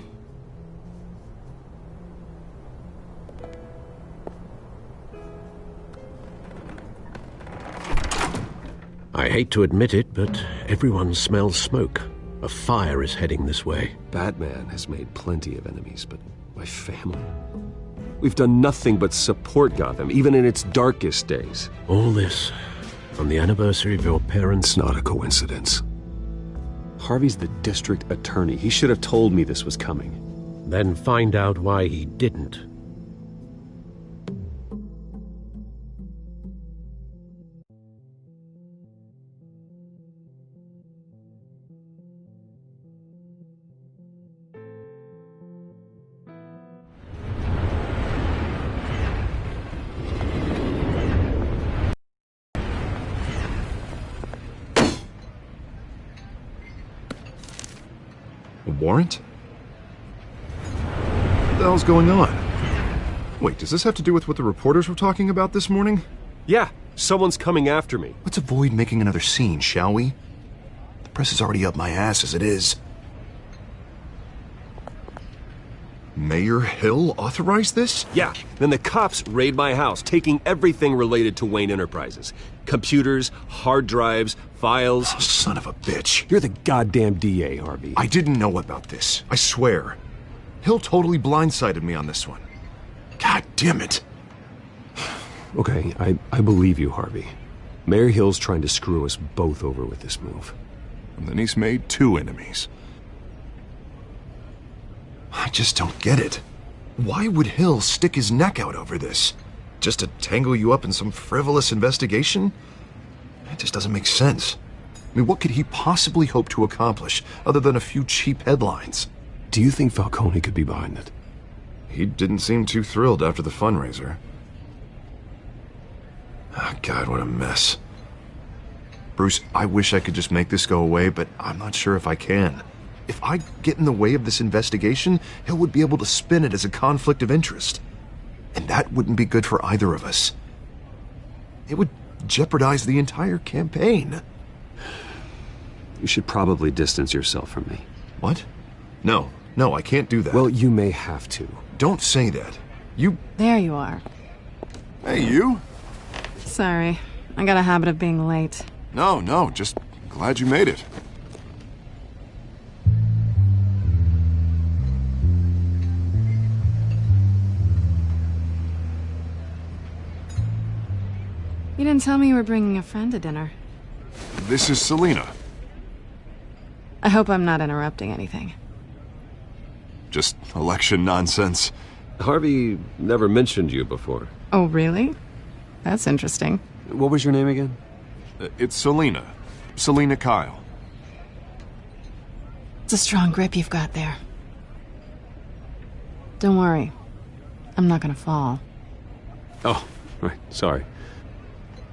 I hate to admit it, but everyone smells smoke. A fire is heading this way. Batman has made plenty of enemies, but my family? We've done nothing but support Gotham, even in its darkest days. All this on the anniversary of your parents'... It's not a coincidence. Harvey's the district attorney. He should have told me this was coming. Then find out why he didn't. Warrant? What the hell's going on? Wait, does this have to do with what the reporters were talking about this morning? Yeah, someone's coming after me. Let's avoid making another scene, shall we? The press is already up my ass as it is. Mayor Hill authorized this? Yeah, then the cops raid my house, taking everything related to Wayne Enterprises. Computers, hard drives, files. Oh, son of a bitch. You're the goddamn DA, Harvey. I didn't know about this. I swear. Hill totally blindsided me on this one. God damn it. Okay, I believe you, Harvey. Mayor Hill's trying to screw us both over with this move. And then he's made 2 enemies. I just don't get it. Why would Hill stick his neck out over this? Just to tangle you up in some frivolous investigation? It just doesn't make sense. I mean, what could he possibly hope to accomplish other than a few cheap headlines? Do you think Falcone could be behind it? He didn't seem too thrilled after the fundraiser. Oh, God, what a mess. Bruce, I wish I could just make this go away, but I'm not sure if I can. If I get in the way of this investigation, Hill would be able to spin it as a conflict of interest. And that wouldn't be good for either of us. It would jeopardize the entire campaign. You should probably distance yourself from me. What? No, I can't do that. Well, you may have to. Don't say that. You... There you are. Hey, you? Sorry, I got a habit of being late. No, just glad you made it. You didn't tell me you were bringing a friend to dinner. This is Selina. I hope I'm not interrupting anything. Just election nonsense. Harvey never mentioned you before. Oh, really? That's interesting. What was your name again? It's Selina. Selina Kyle. It's a strong grip you've got there. Don't worry. I'm not gonna fall. Oh, right. Sorry.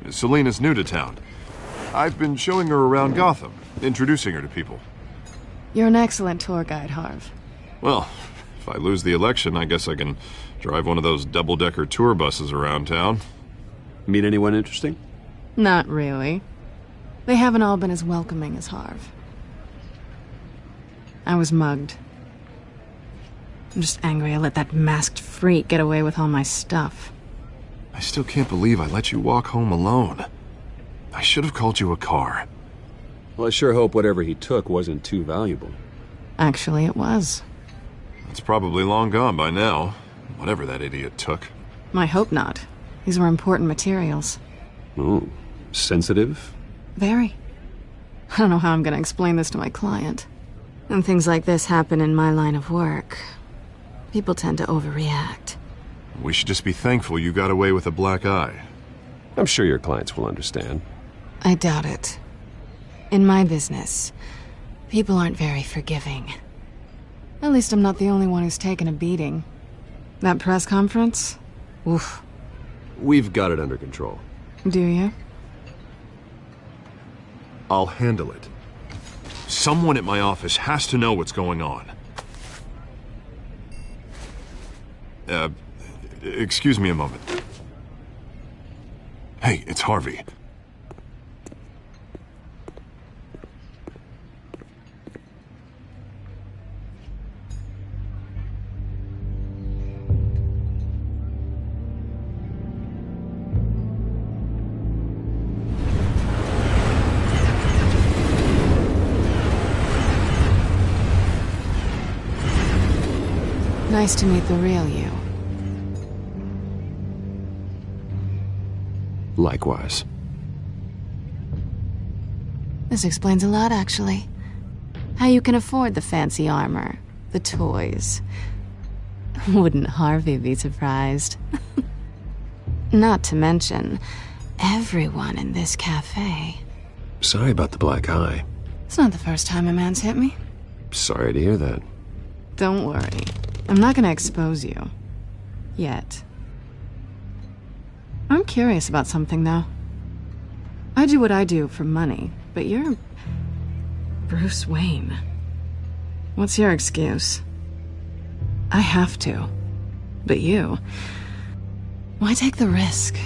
Selina's new to town. I've been showing her around Gotham, introducing her to people. You're an excellent tour guide, Harv. Well, if I lose the election, I guess I can drive one of those double-decker tour buses around town. Meet anyone interesting? Not really. They haven't all been as welcoming as Harv. I was mugged. I'm just angry I let that masked freak get away with all my stuff. I still can't believe I let you walk home alone. I should have called you a car. Well, I sure hope whatever he took wasn't too valuable. Actually, it was. It's probably long gone by now, whatever that idiot took. I hope not. These were important materials. Ooh, sensitive? Very. I don't know how I'm gonna explain this to my client. When things like this happen in my line of work, people tend to overreact. We should just be thankful you got away with a black eye. I'm sure your clients will understand. I doubt it. In my business, people aren't very forgiving. At least I'm not the only one who's taken a beating. That press conference? Oof. We've got it under control. Do you? I'll handle it. Someone at my office has to know what's going on. Excuse me a moment. Hey, it's Harvey. Nice to meet the real you. Likewise. This explains a lot, actually. How you can afford the fancy armor, the toys. Wouldn't Harvey be surprised? Not to mention, everyone in this cafe. Sorry about the black eye. It's not the first time a man's hit me. Sorry to hear that. Don't worry. I'm not gonna expose you. Yet. I'm curious about something, though. I do what I do for money, but you're... Bruce Wayne. What's your excuse? I have to. But you... Why take the risk?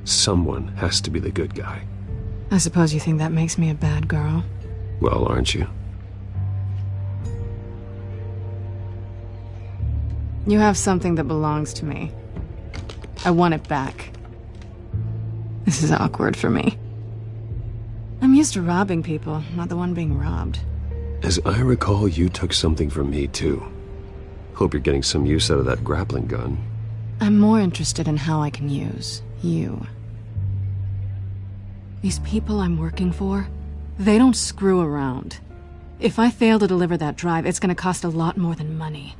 Someone has to be the good guy. I suppose you think that makes me a bad girl. Well, aren't you? You have something that belongs to me. I want it back. This is awkward for me. I'm used to robbing people, not the one being robbed. As I recall, you took something from me, too. Hope you're getting some use out of that grappling gun. I'm more interested in how I can use you. These people I'm working for, they don't screw around. If I fail to deliver that drive, it's gonna cost a lot more than money.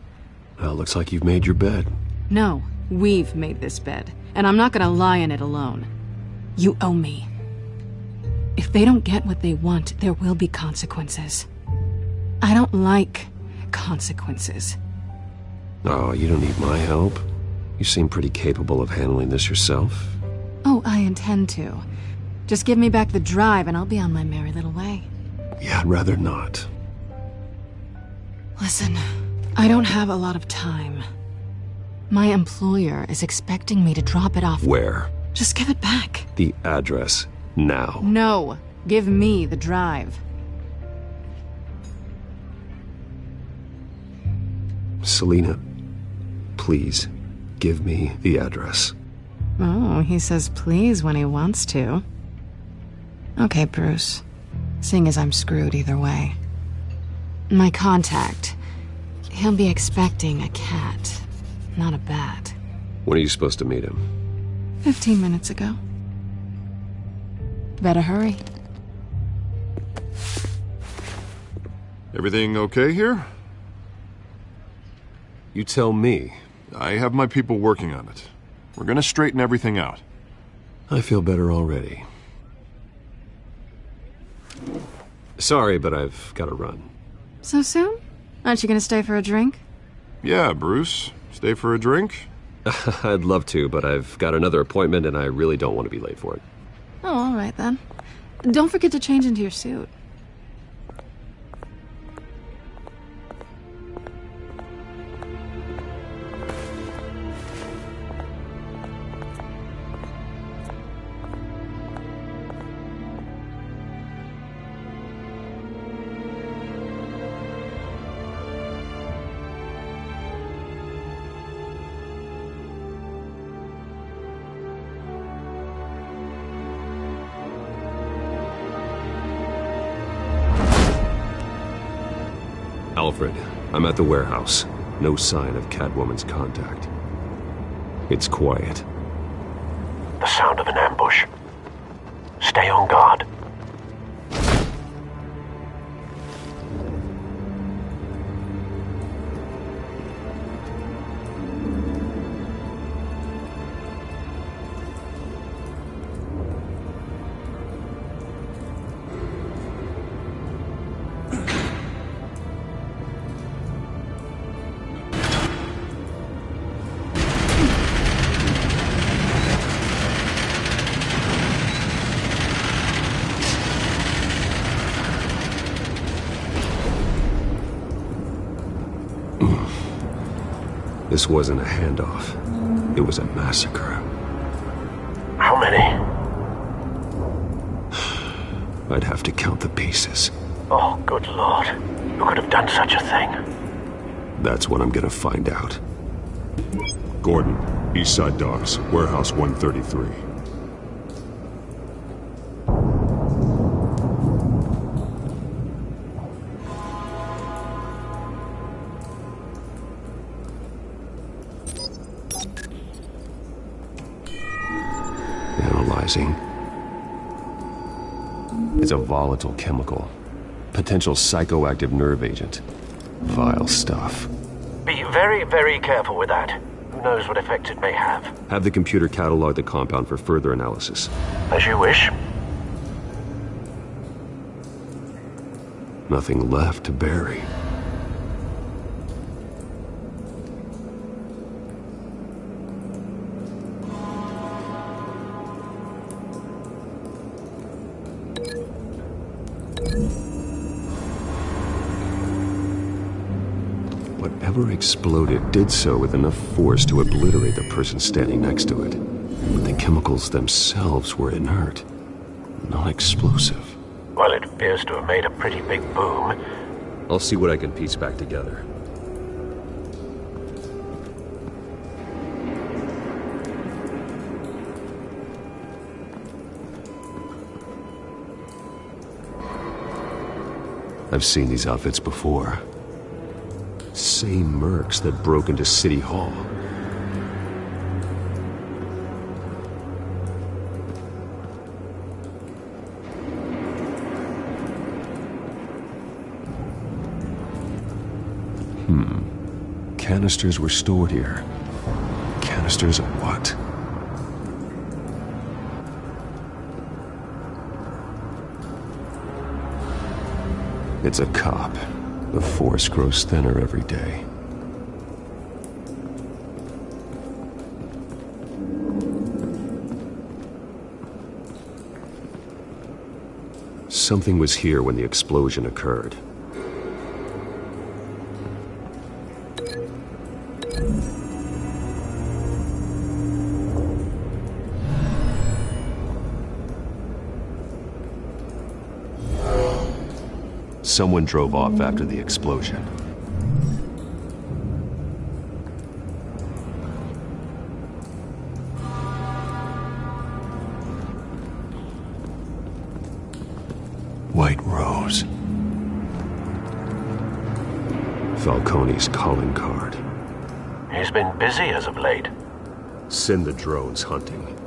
Well, looks like you've made your bed. No, we've made this bed, and I'm not gonna lie in it alone. You owe me. If they don't get what they want, there will be consequences. I don't like consequences. Oh, you don't need my help. You seem pretty capable of handling this yourself. Oh, I intend to. Just give me back the drive and I'll be on my merry little way. Yeah, I'd rather not. Listen, I don't have a lot of time. My employer is expecting me to drop it off. Where? Just give it back. The address, now. No, give me the drive. Selina, please, give me the address. Oh, he says please when he wants to. Okay, Bruce. Seeing as I'm screwed either way. My contact, he'll be expecting a cat, not a bat. When are you supposed to meet him? 15 minutes ago. Better hurry. Everything okay here? You tell me. I have my people working on it. We're gonna straighten everything out. I feel better already. Sorry, but I've got to run. So soon? Aren't you gonna stay for a drink? Yeah, Bruce. Stay for a drink? I'd love to, but I've got another appointment and I really don't want to be late for it. Oh, all right then. Don't forget to change into your suit. Alfred, I'm at the warehouse. No sign of Catwoman's contact. It's quiet. The sound of an ambush. Stay on guard. This wasn't a handoff. It was a massacre. How many? I'd have to count the pieces. Oh, good Lord. Who could have done such a thing? That's what I'm gonna find out. Gordon, Eastside Docks, Warehouse 133. Analyzing. It's a volatile chemical. Potential psychoactive nerve agent. Vile stuff. Be very, very careful with that. Who knows what effect it may have. Have the computer catalog the compound for further analysis. As you wish. Nothing left to bury. Whatever exploded did so with enough force to obliterate the person standing next to it. But the chemicals themselves were inert, not explosive. Well, it appears to have made a pretty big boom. I'll see what I can piece back together. I've seen these outfits before. Same mercs that broke into City Hall. Canisters were stored here. Canisters of what? It's a cop. The force grows thinner every day. Something was here when the explosion occurred. Someone drove off after the explosion. White Rose. Falcone's calling card. He's been busy as of late. Send the drones hunting.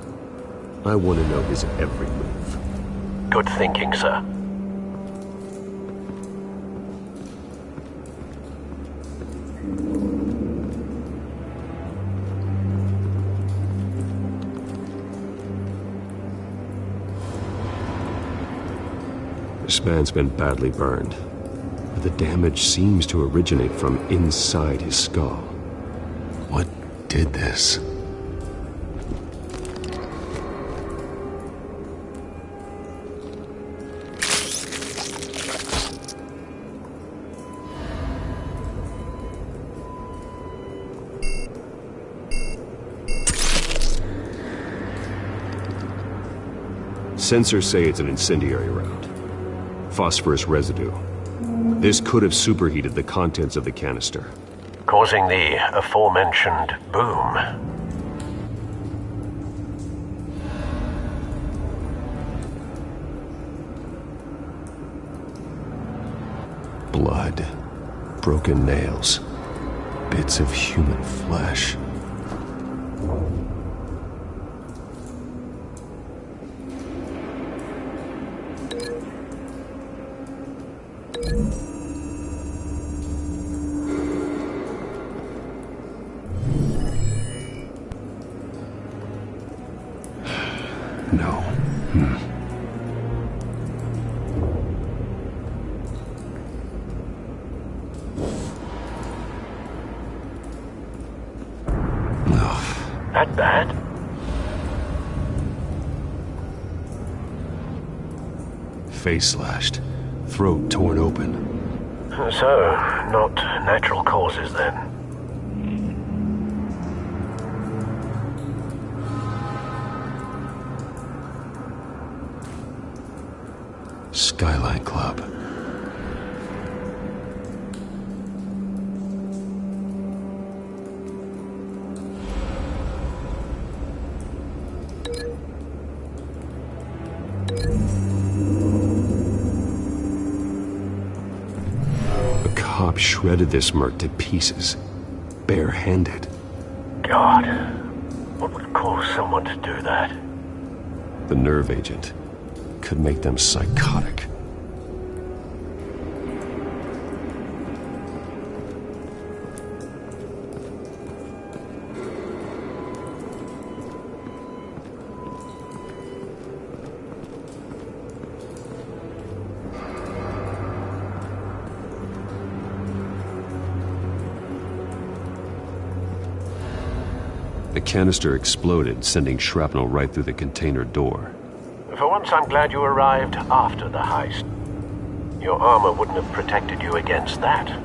I want to know his every move. Good thinking, sir. This man's been badly burned, but the damage seems to originate from inside his skull. What did this? Sensors say it's an incendiary round. Phosphorus residue. This could have superheated the contents of the canister, Causing the aforementioned boom. Blood, broken nails, bits of human flesh. No. That bad? Face slashed, throat torn open. So, not natural causes then. Skyline Club. A cop shredded this merc to pieces, bare-handed. God, what would cause someone to do that? The nerve agent could make them psychotic. The canister exploded, sending shrapnel right through the container door. For once, I'm glad you arrived after the heist. Your armor wouldn't have protected you against that.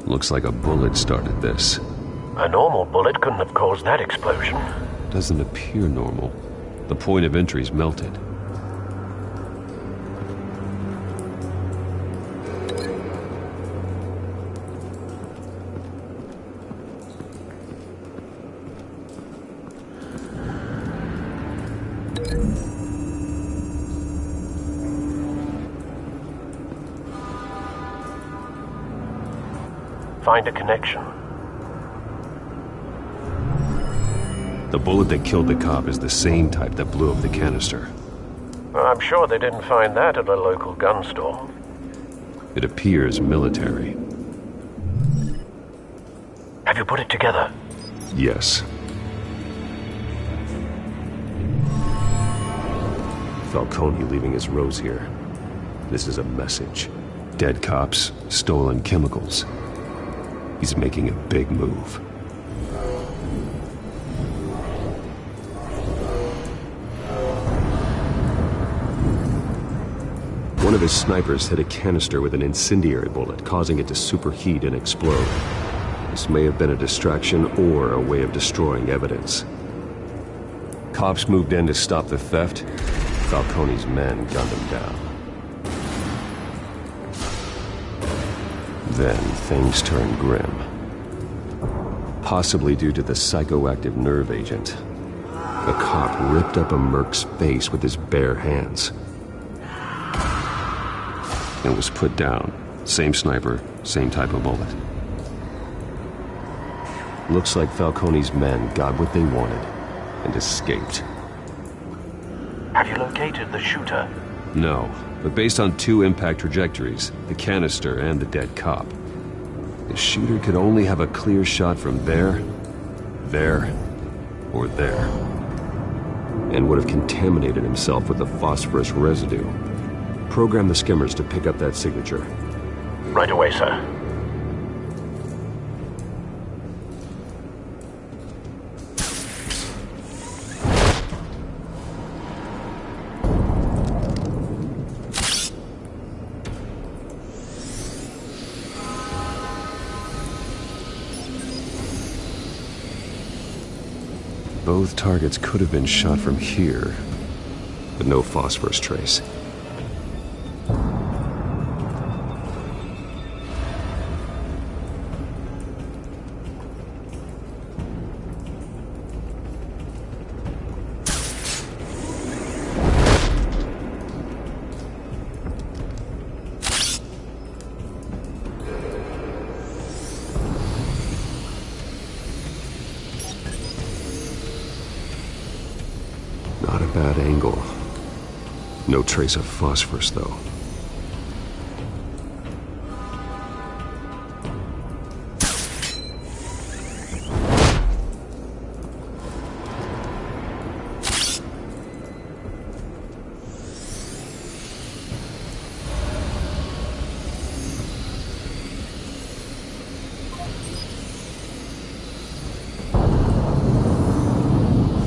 Looks like a bullet started this. A normal bullet couldn't have caused that explosion. Doesn't appear normal. The point of entry's melted. Find a connection. The bullet that killed the cop is the same type that blew up the canister. I'm sure they didn't find that at a local gun store. It appears military. Have you put it together? Yes. Falcone leaving his rose here. This is a message. Dead cops, stolen chemicals. He's making a big move. One of his snipers hit a canister with an incendiary bullet, causing it to superheat and explode. This may have been a distraction or a way of destroying evidence. Cops moved in to stop the theft. Falcone's men gunned him down. Then things turned grim. Possibly due to the psychoactive nerve agent. The cop ripped up a merc's face with his bare hands. And was put down. Same sniper, same type of bullet. Looks like Falcone's men got what they wanted and escaped. Have you located the shooter? No, but based on two impact trajectories, the canister and the dead cop, the shooter could only have a clear shot from there, or there, and would have contaminated himself with the phosphorus residue. Program the skimmers to pick up that signature. Right away, sir. Both targets could have been shot from here, but no phosphorus trace. Not a bad angle. No trace of phosphorus, though.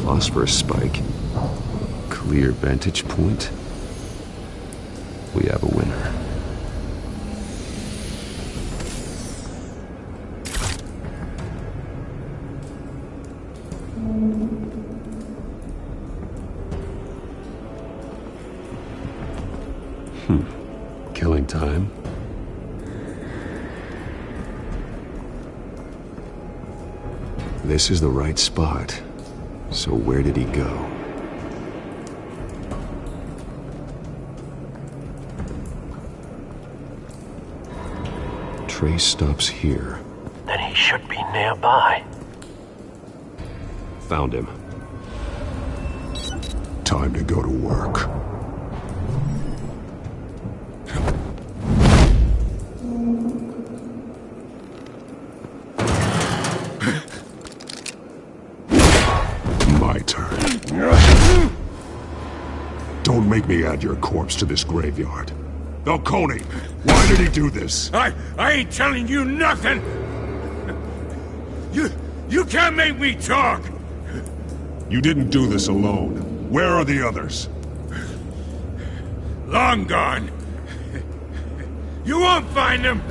Phosphorus spike. Clear vantage point. We have a winner. Killing time. This is the right spot. So where did he go? Trace stops here. Then he should be nearby. Found him. Time to go to work. My turn. Don't make me add your corpse to this graveyard. Falcone, why did he do this? I ain't telling you nothing! You can't make me talk! You didn't do this alone. Where are the others? Long gone. You won't find them!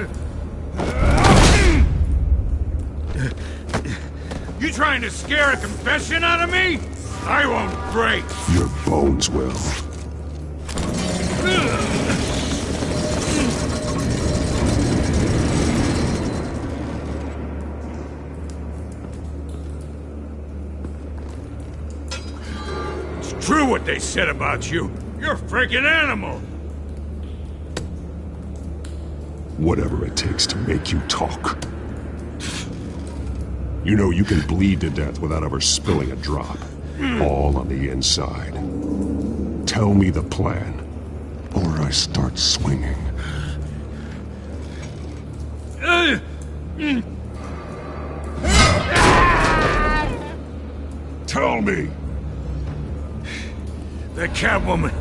You trying to scare a confession out of me? I won't break! Your bones will. true what they said about you. You're a freaking animal. Whatever it takes to make you talk. You know you can bleed to death without ever spilling a drop. All on the inside. Tell me the plan, or I start swinging. Tell me! The Catwoman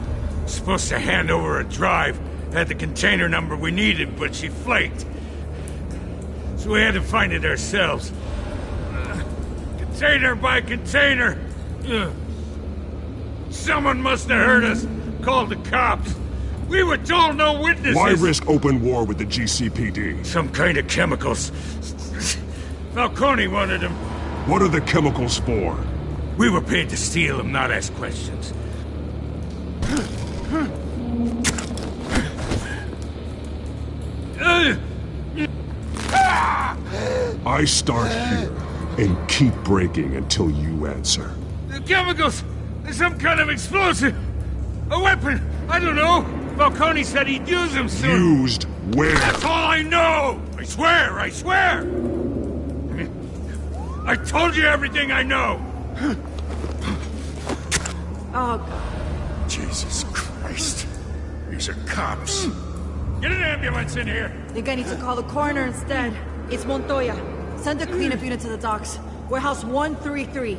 was supposed to hand over a drive, had the container number we needed, but she flaked. So we had to find it ourselves. Container by container. Someone must have heard us, called the cops. We were told no witnesses. Why risk open war with the GCPD? Some kind of chemicals. Falcone wanted them. What are the chemicals for? We were paid to steal them, not ask questions. I start here and keep breaking until you answer. The chemicals! There's some kind of explosive! A weapon! I don't know! Falcone said he'd use them soon! Used where? That's all I know! I swear! I swear! I told you everything I know! Oh, Jesus Christ. These are cops. Get an ambulance in here! I think I need to call the coroner instead. It's Montoya. Send a cleanup unit to the docks. Warehouse 133.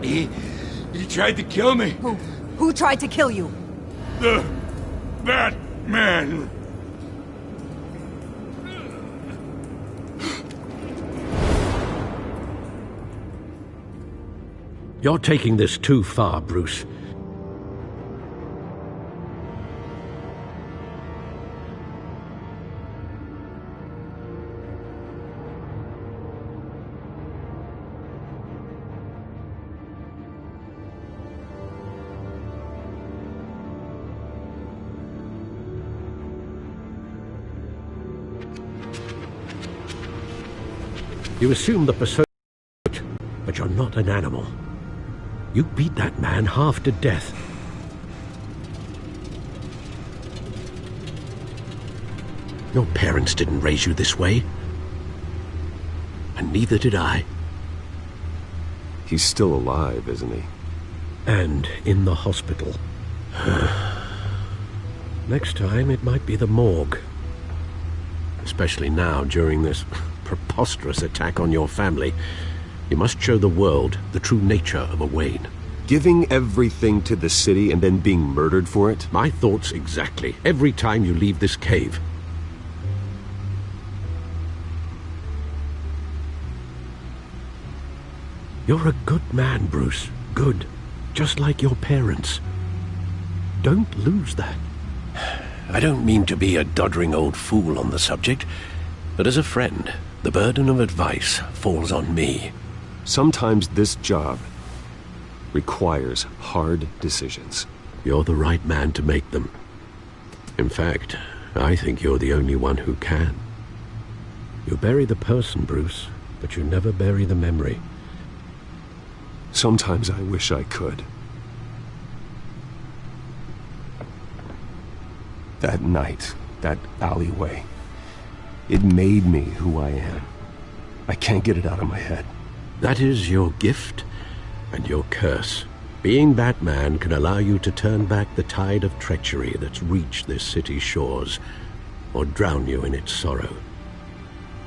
He tried to kill me. Who tried to kill you? The Batman. You're taking this too far, Bruce. You assume the persona, but you're not an animal. You beat that man half to death. Your parents didn't raise you this way. And neither did I. He's still alive, isn't he? And in the hospital. Next time, it might be the morgue. Especially now, during this preposterous attack on your family. You must show the world the true nature of a Wayne. Giving everything to the city and then being murdered for it? My thoughts exactly. Every time you leave this cave. You're a good man, Bruce. Good. Just like your parents. Don't lose that. I don't mean to be a doddering old fool on the subject, but as a friend, the burden of advice falls on me. Sometimes this job requires hard decisions. You're the right man to make them. In fact, I think you're the only one who can. You bury the person, Bruce, but you never bury the memory. Sometimes I wish I could. That night, that alleyway, it made me who I am. I can't get it out of my head. That is your gift and your curse. Being Batman can allow you to turn back the tide of treachery that's reached this city's shores, or drown you in its sorrow.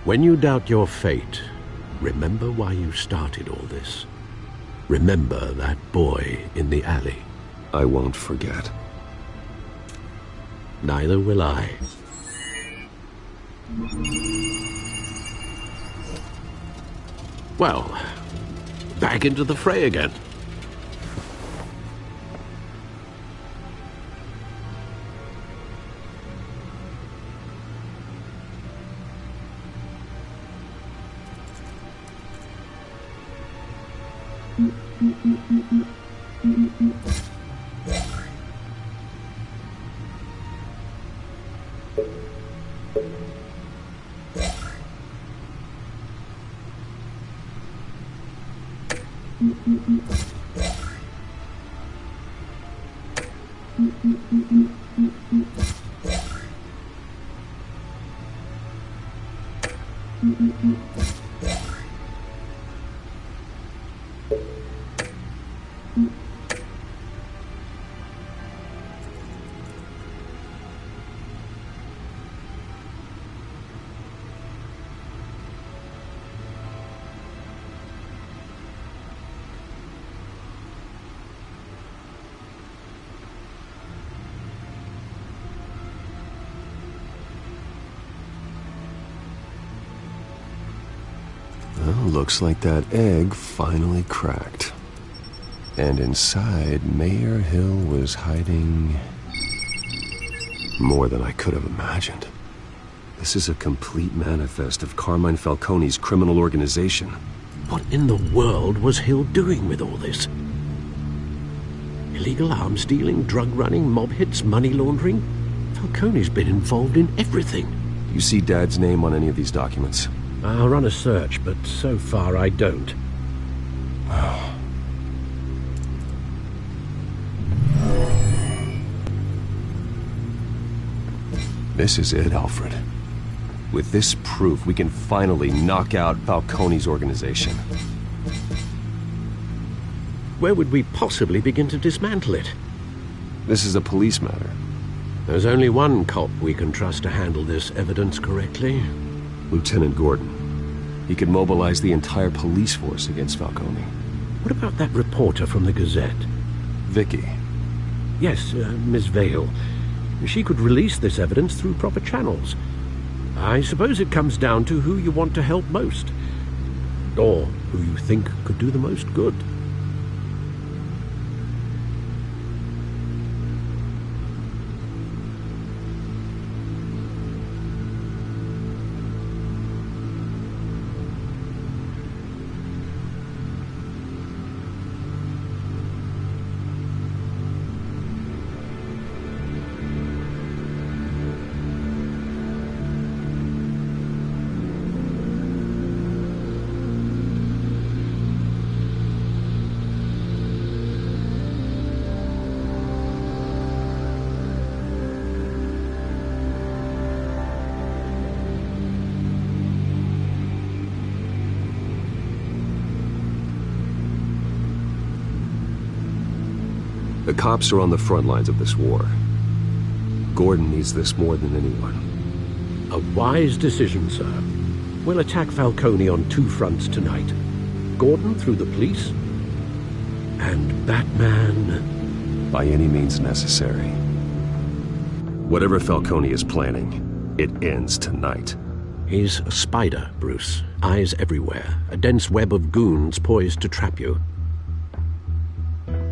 When you doubt your fate, remember why you started all this. Remember that boy in the alley. I won't forget. Neither will I. Well, back into the fray again. Well, looks like that egg finally cracked. And inside, Mayor Hill was hiding more than I could have imagined. This is a complete manifest of Carmine Falcone's criminal organization. What in the world was Hill doing with all this? Illegal arms dealing, drug running, mob hits, money laundering? Falcone's been involved in everything. You see Dad's name on any of these documents? I'll run a search, but so far I don't. This is it, Alfred. With this proof, we can finally knock out Falcone's organization. Where would we possibly begin to dismantle it? This is a police matter. There's only one cop we can trust to handle this evidence correctly. Lieutenant Gordon. He could mobilize the entire police force against Falcone. What about that reporter from the Gazette? Vicky. Yes, Miss Vale. She could release this evidence through proper channels. I suppose it comes down to who you want to help most. Or who you think could do the most good. The cops are on the front lines of this war. Gordon needs this more than anyone. A wise decision, sir. We'll attack Falcone on two fronts tonight. Gordon through the police, and Batman... by any means necessary. Whatever Falcone is planning, it ends tonight. He's a spider, Bruce. Eyes everywhere. A dense web of goons poised to trap you.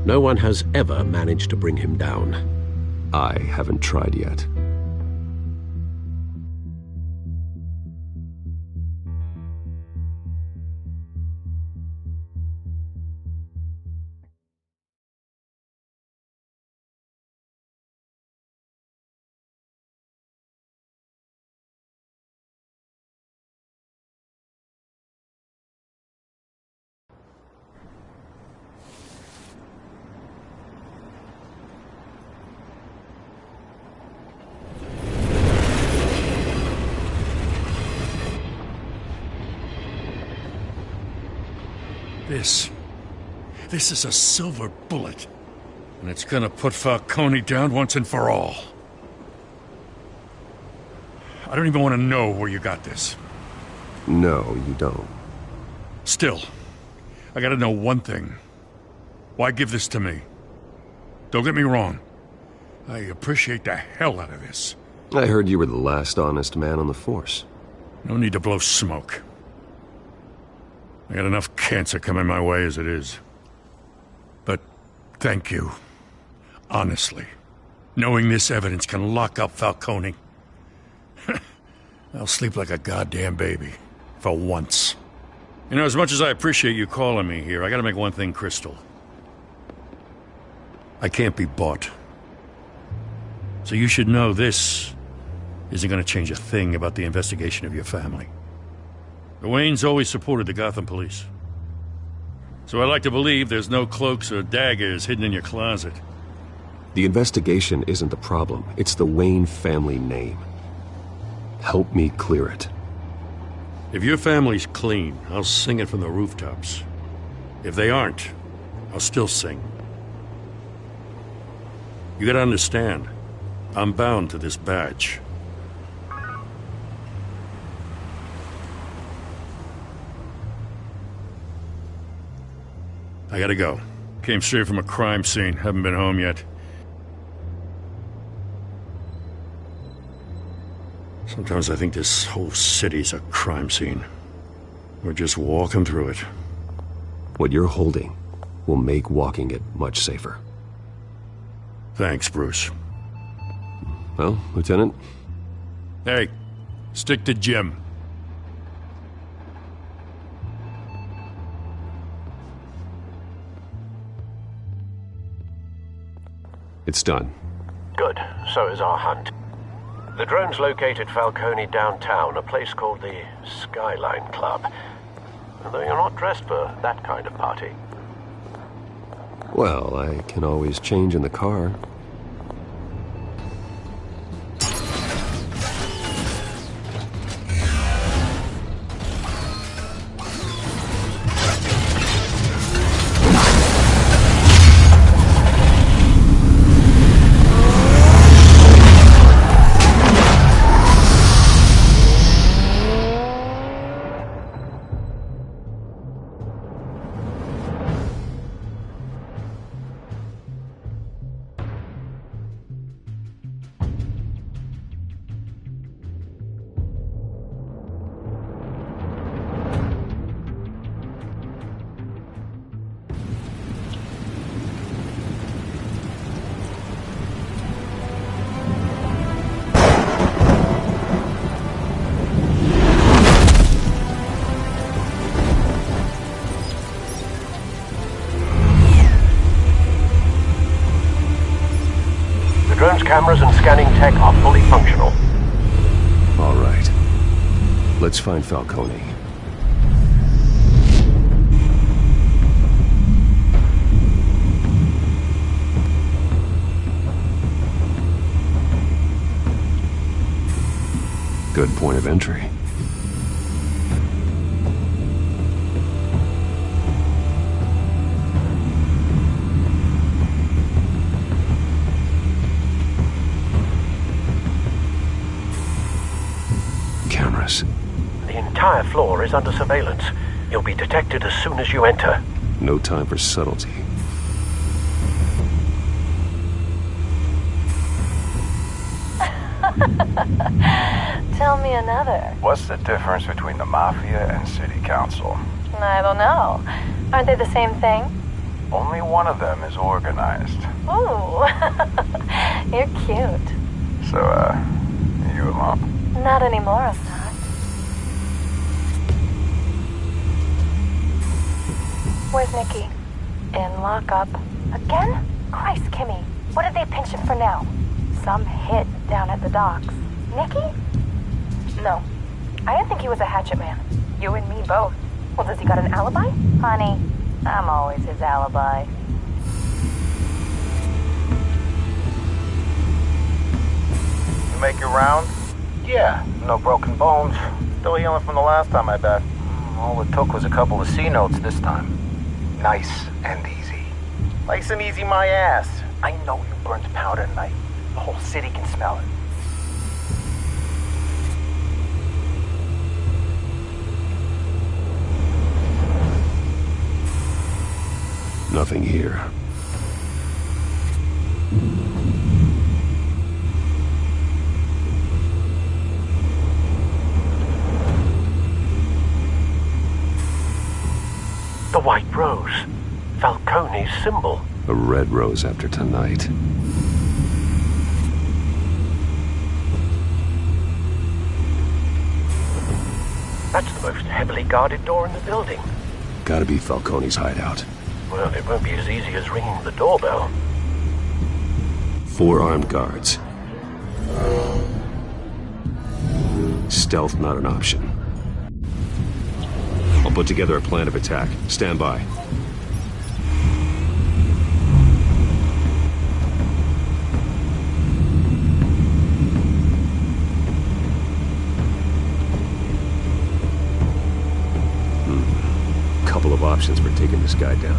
No one has ever managed to bring him down. I haven't tried yet. This is a silver bullet. And it's gonna put Falcone down once and for all. I don't even want to know where you got this. No, you don't. Still, I gotta know one thing. Why give this to me? Don't get me wrong. I appreciate the hell out of this. I heard you were the last honest man on the force. No need to blow smoke. I got enough cancer coming my way as it is. But thank you. Honestly. Knowing this evidence can lock up Falcone. I'll sleep like a goddamn baby. For once. You know, as much as I appreciate you calling me here, I gotta make one thing crystal. I can't be bought. So you should know this isn't gonna change a thing about the investigation of your family. The Waynes always supported the Gotham police. So I like to believe there's no cloaks or daggers hidden in your closet. The investigation isn't the problem. It's the Wayne family name. Help me clear it. If your family's clean, I'll sing it from the rooftops. If they aren't, I'll still sing. You gotta understand, I'm bound to this badge. I gotta go. Came straight from a crime scene. Haven't been home yet. Sometimes I think this whole city's a crime scene. We're just walking through it. What you're holding will make walking it much safer. Thanks, Bruce. Well, Lieutenant? Hey, stick to Jim. It's done. Good. So is our hunt. The drone's located Falcone downtown, a place called the Skyline Club. Although you're not dressed for that kind of party. Well, I can always change in the car. Drone's cameras and scanning tech are fully functional. All right. Let's find Falcone. Good point of entry. Cameras. The entire floor is under surveillance. You'll be detected as soon as you enter. No time for subtlety. Tell me another. What's the difference between the Mafia and City Council? I don't know. Aren't they the same thing? Only one of them is organized. Ooh, you're cute. So, you a mom? Not anymore, I'm not. Where's Nikki? In lockup. Again? Christ, Kimmy. What did they pinch him for now? Some hit down at the docks. Nikki? No. I didn't think he was a hatchet man. You and me both. Well, does he got an alibi? Honey, I'm always his alibi. You make your round? Yeah, no broken bones. Still healing from the last time, I bet. All it took was a couple of C notes this time. Nice and easy. Nice and easy my ass. I know you burnt powder tonight. The whole city can smell it. Nothing here. The white rose. Falcone's symbol. A red rose after tonight. That's the most heavily guarded door in the building. Gotta be Falcone's hideout. Well, it won't be as easy as ringing the doorbell. 4 armed guards. Stealth not an option. I'll put together a plan of attack. Stand by. couple of options for taking this guy down.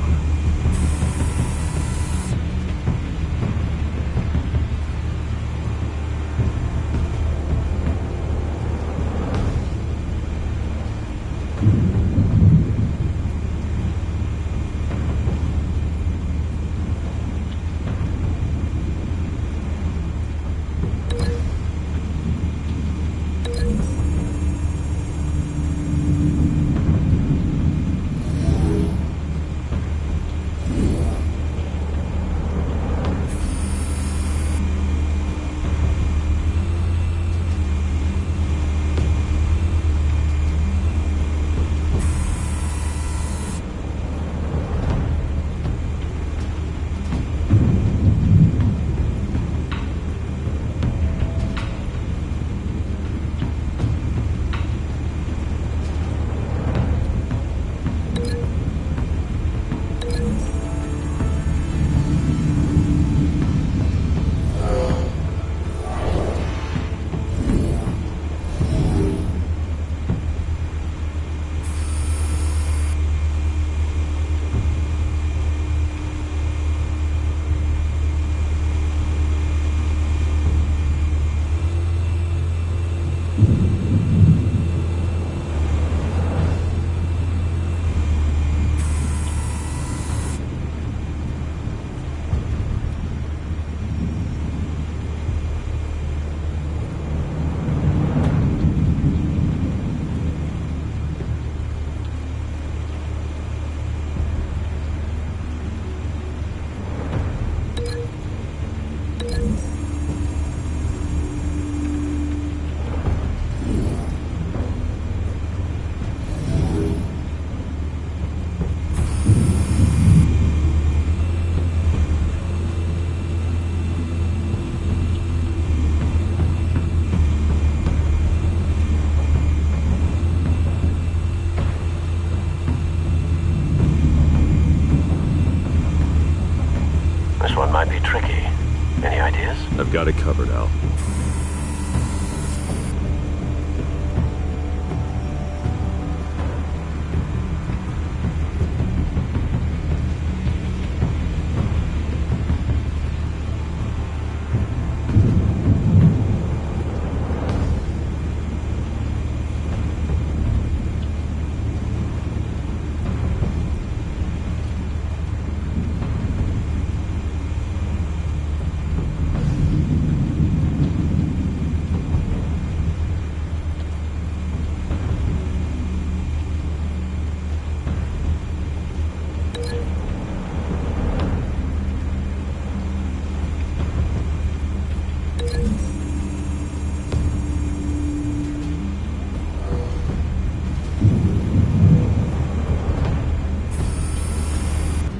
Might be tricky. Any ideas? I've got it covered, Al.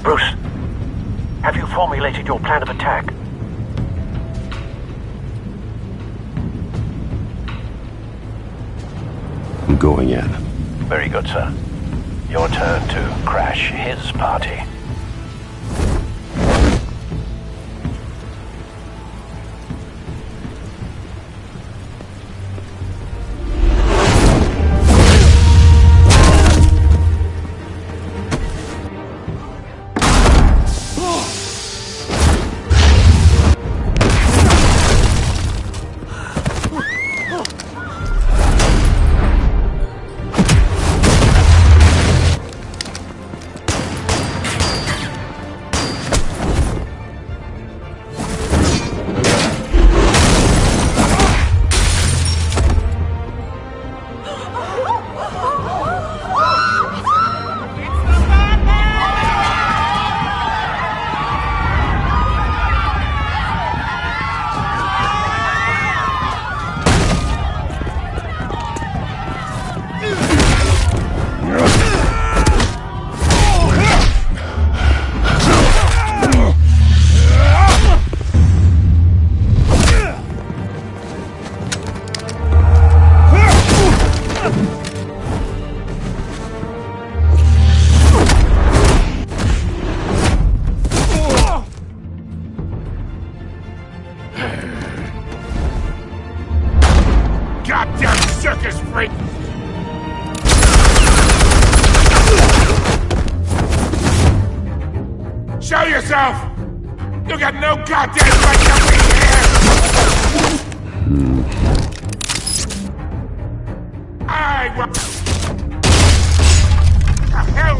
Bruce, have you formulated your plan of attack? I'm going in. Very good, sir. Your turn to crash his party. Show yourself! You got no goddamn right to be here! What the hell?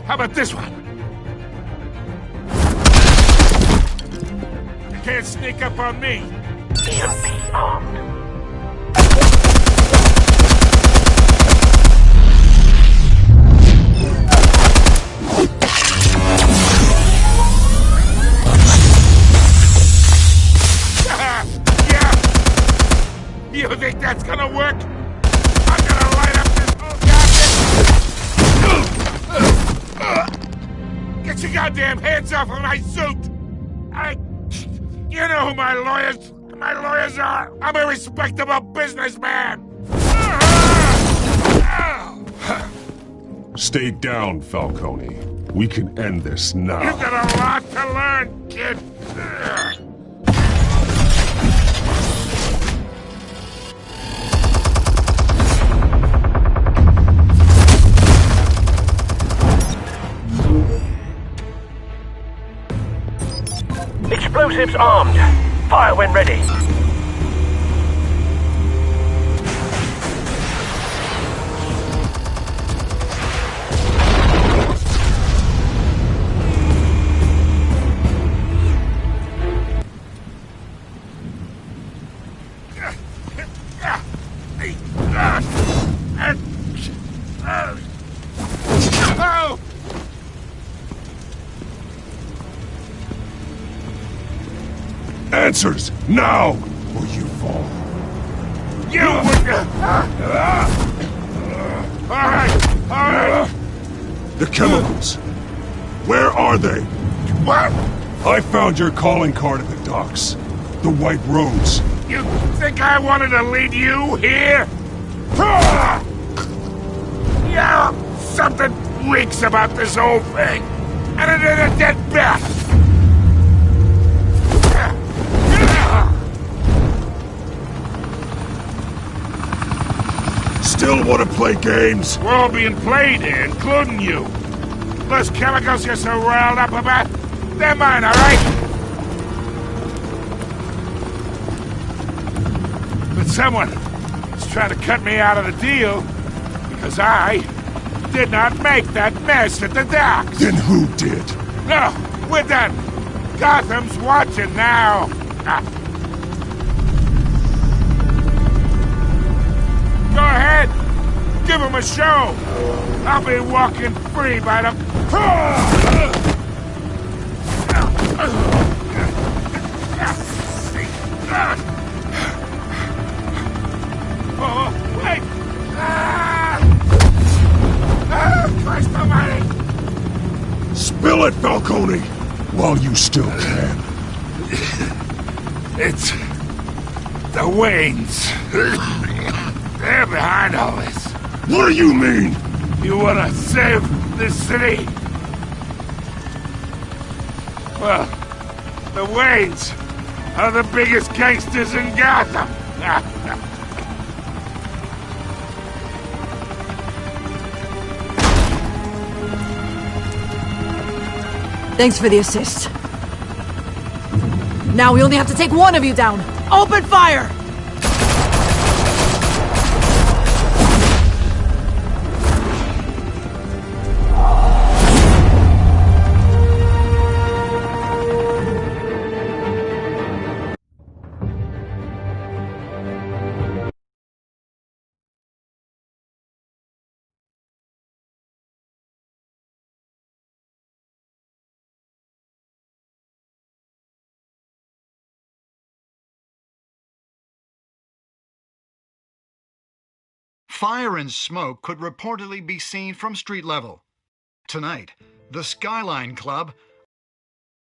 How about this one? You can't sneak up on me. EMP armed. Yeah. You think that's gonna work? I'm gonna light up this whole goddamn... Get your goddamn hands off of my suit! You know who my lawyers are! I'm a respectable businessman! Stay down, Falcone. We can end this now. You've got a lot to learn, kid! Explosives armed. Fire when ready. Answers, now, or you fall. You would... All right. The chemicals. Where are they? What? I found your calling card at the docks. The White Rose. You think I wanted to lead you here? Yeah, something reeks about this whole thing. And it is a dead bat. Still want to play games? We're all being played here, including you. Those chemicals you're so riled up about, they're mine, all right? But someone is trying to cut me out of the deal because I did not make that mess at the docks. Then who did? No, we're done. Gotham's watching now. Go ahead. Give him a show. I'll be walking free by the... Oh, wait! Christ almighty! Spill it, Falcone, while you still can. It's... the Waynes. They're behind all this. What do you mean? You wanna save this city? Well, the Waynes are the biggest gangsters in Gotham. Thanks for the assist. Now we only have to take one of you down. Open fire! Fire and smoke could reportedly be seen from street level. Tonight, the Skyline Club,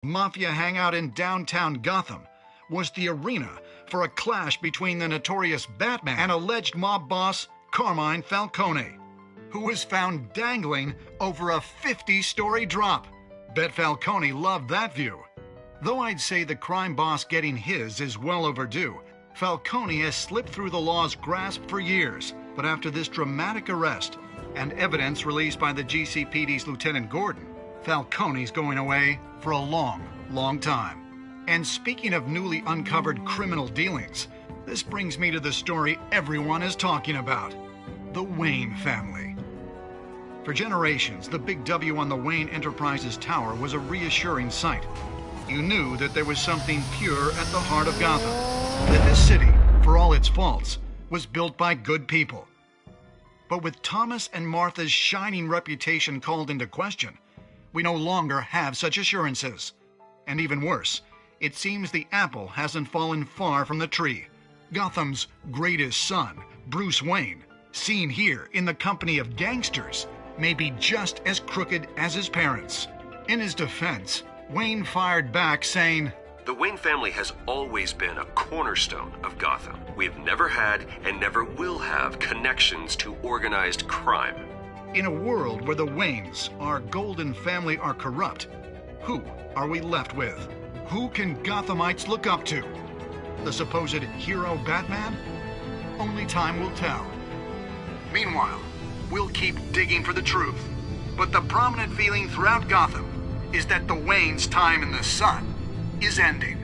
mafia hangout in downtown Gotham, was the arena for a clash between the notorious Batman and alleged mob boss Carmine Falcone. who was found dangling over a 50-story drop. Bet Falcone loved that view. Though I'd say the crime boss getting his is well overdue, Falcone has slipped through the law's grasp for years. But after this dramatic arrest and evidence released by the GCPD's Lieutenant Gordon, Falcone's going away for a long, long time. And speaking of newly uncovered criminal dealings, this brings me to the story everyone is talking about: the Wayne family. For generations, the big W on the Wayne Enterprises tower was a reassuring sight. You knew that there was something pure at the heart of Gotham, that this city, for all its faults, was built by good people. But with Thomas and Martha's shining reputation called into question, we no longer have such assurances. And even worse, it seems the apple hasn't fallen far from the tree. Gotham's greatest son, Bruce Wayne, seen here in the company of gangsters, may be just as crooked as his parents. In his defense, Wayne fired back saying, "The Wayne family has always been a cornerstone of Gotham. We've never had and never will have connections to organized crime." In a world where the Waynes, our golden family, are corrupt, who are we left with? Who can Gothamites look up to? The supposed hero Batman? Only time will tell. Meanwhile, we'll keep digging for the truth. But the prominent feeling throughout Gotham is that the Waynes' time in the sun is ending.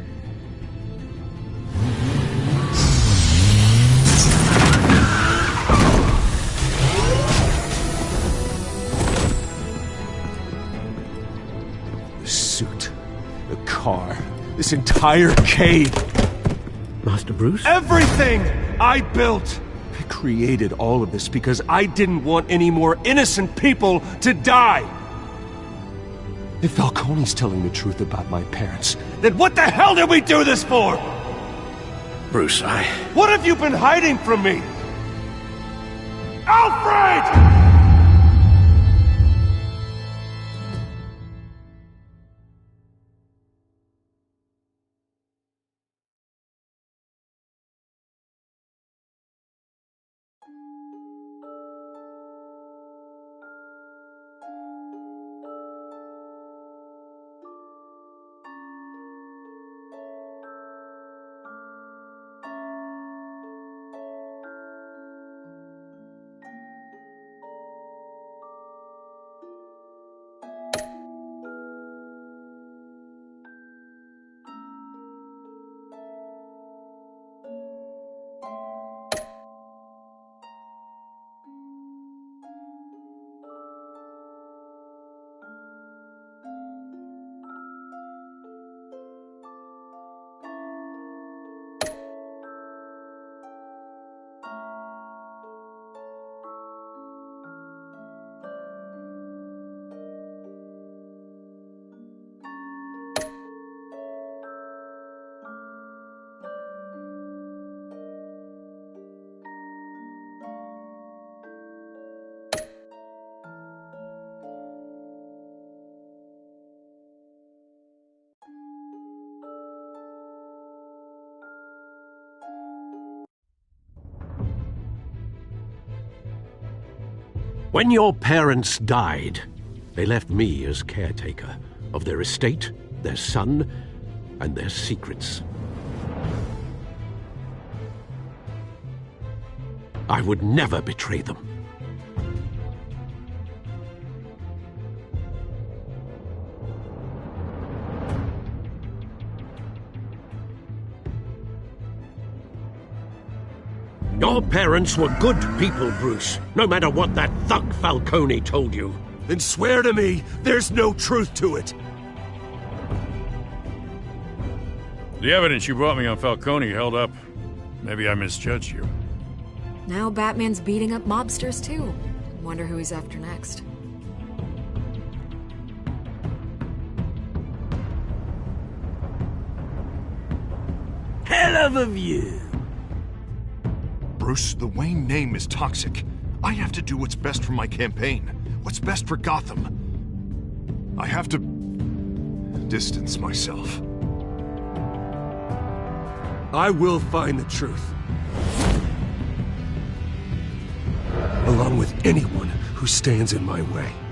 The suit, the car, this entire cave. Master Bruce? Everything I built! I created all of this because I didn't want any more innocent people to die! If Falcone's telling the truth about my parents, then what the hell did we do this for? Bruce, What have you been hiding from me? Alfred! When your parents died, they left me as caretaker of their estate, their son, and their secrets. I would never betray them. Your parents were good people, Bruce, no matter what that thug Falcone told you. Then swear to me there's no truth to it. The evidence you brought me on Falcone held up. Maybe I misjudged you. Now Batman's beating up mobsters, too. Wonder who he's after next. Hell of a view. Bruce, the Wayne name is toxic. I have to do what's best for my campaign. What's best for Gotham. I have to distance myself. I will find the truth. Along with anyone who stands in my way.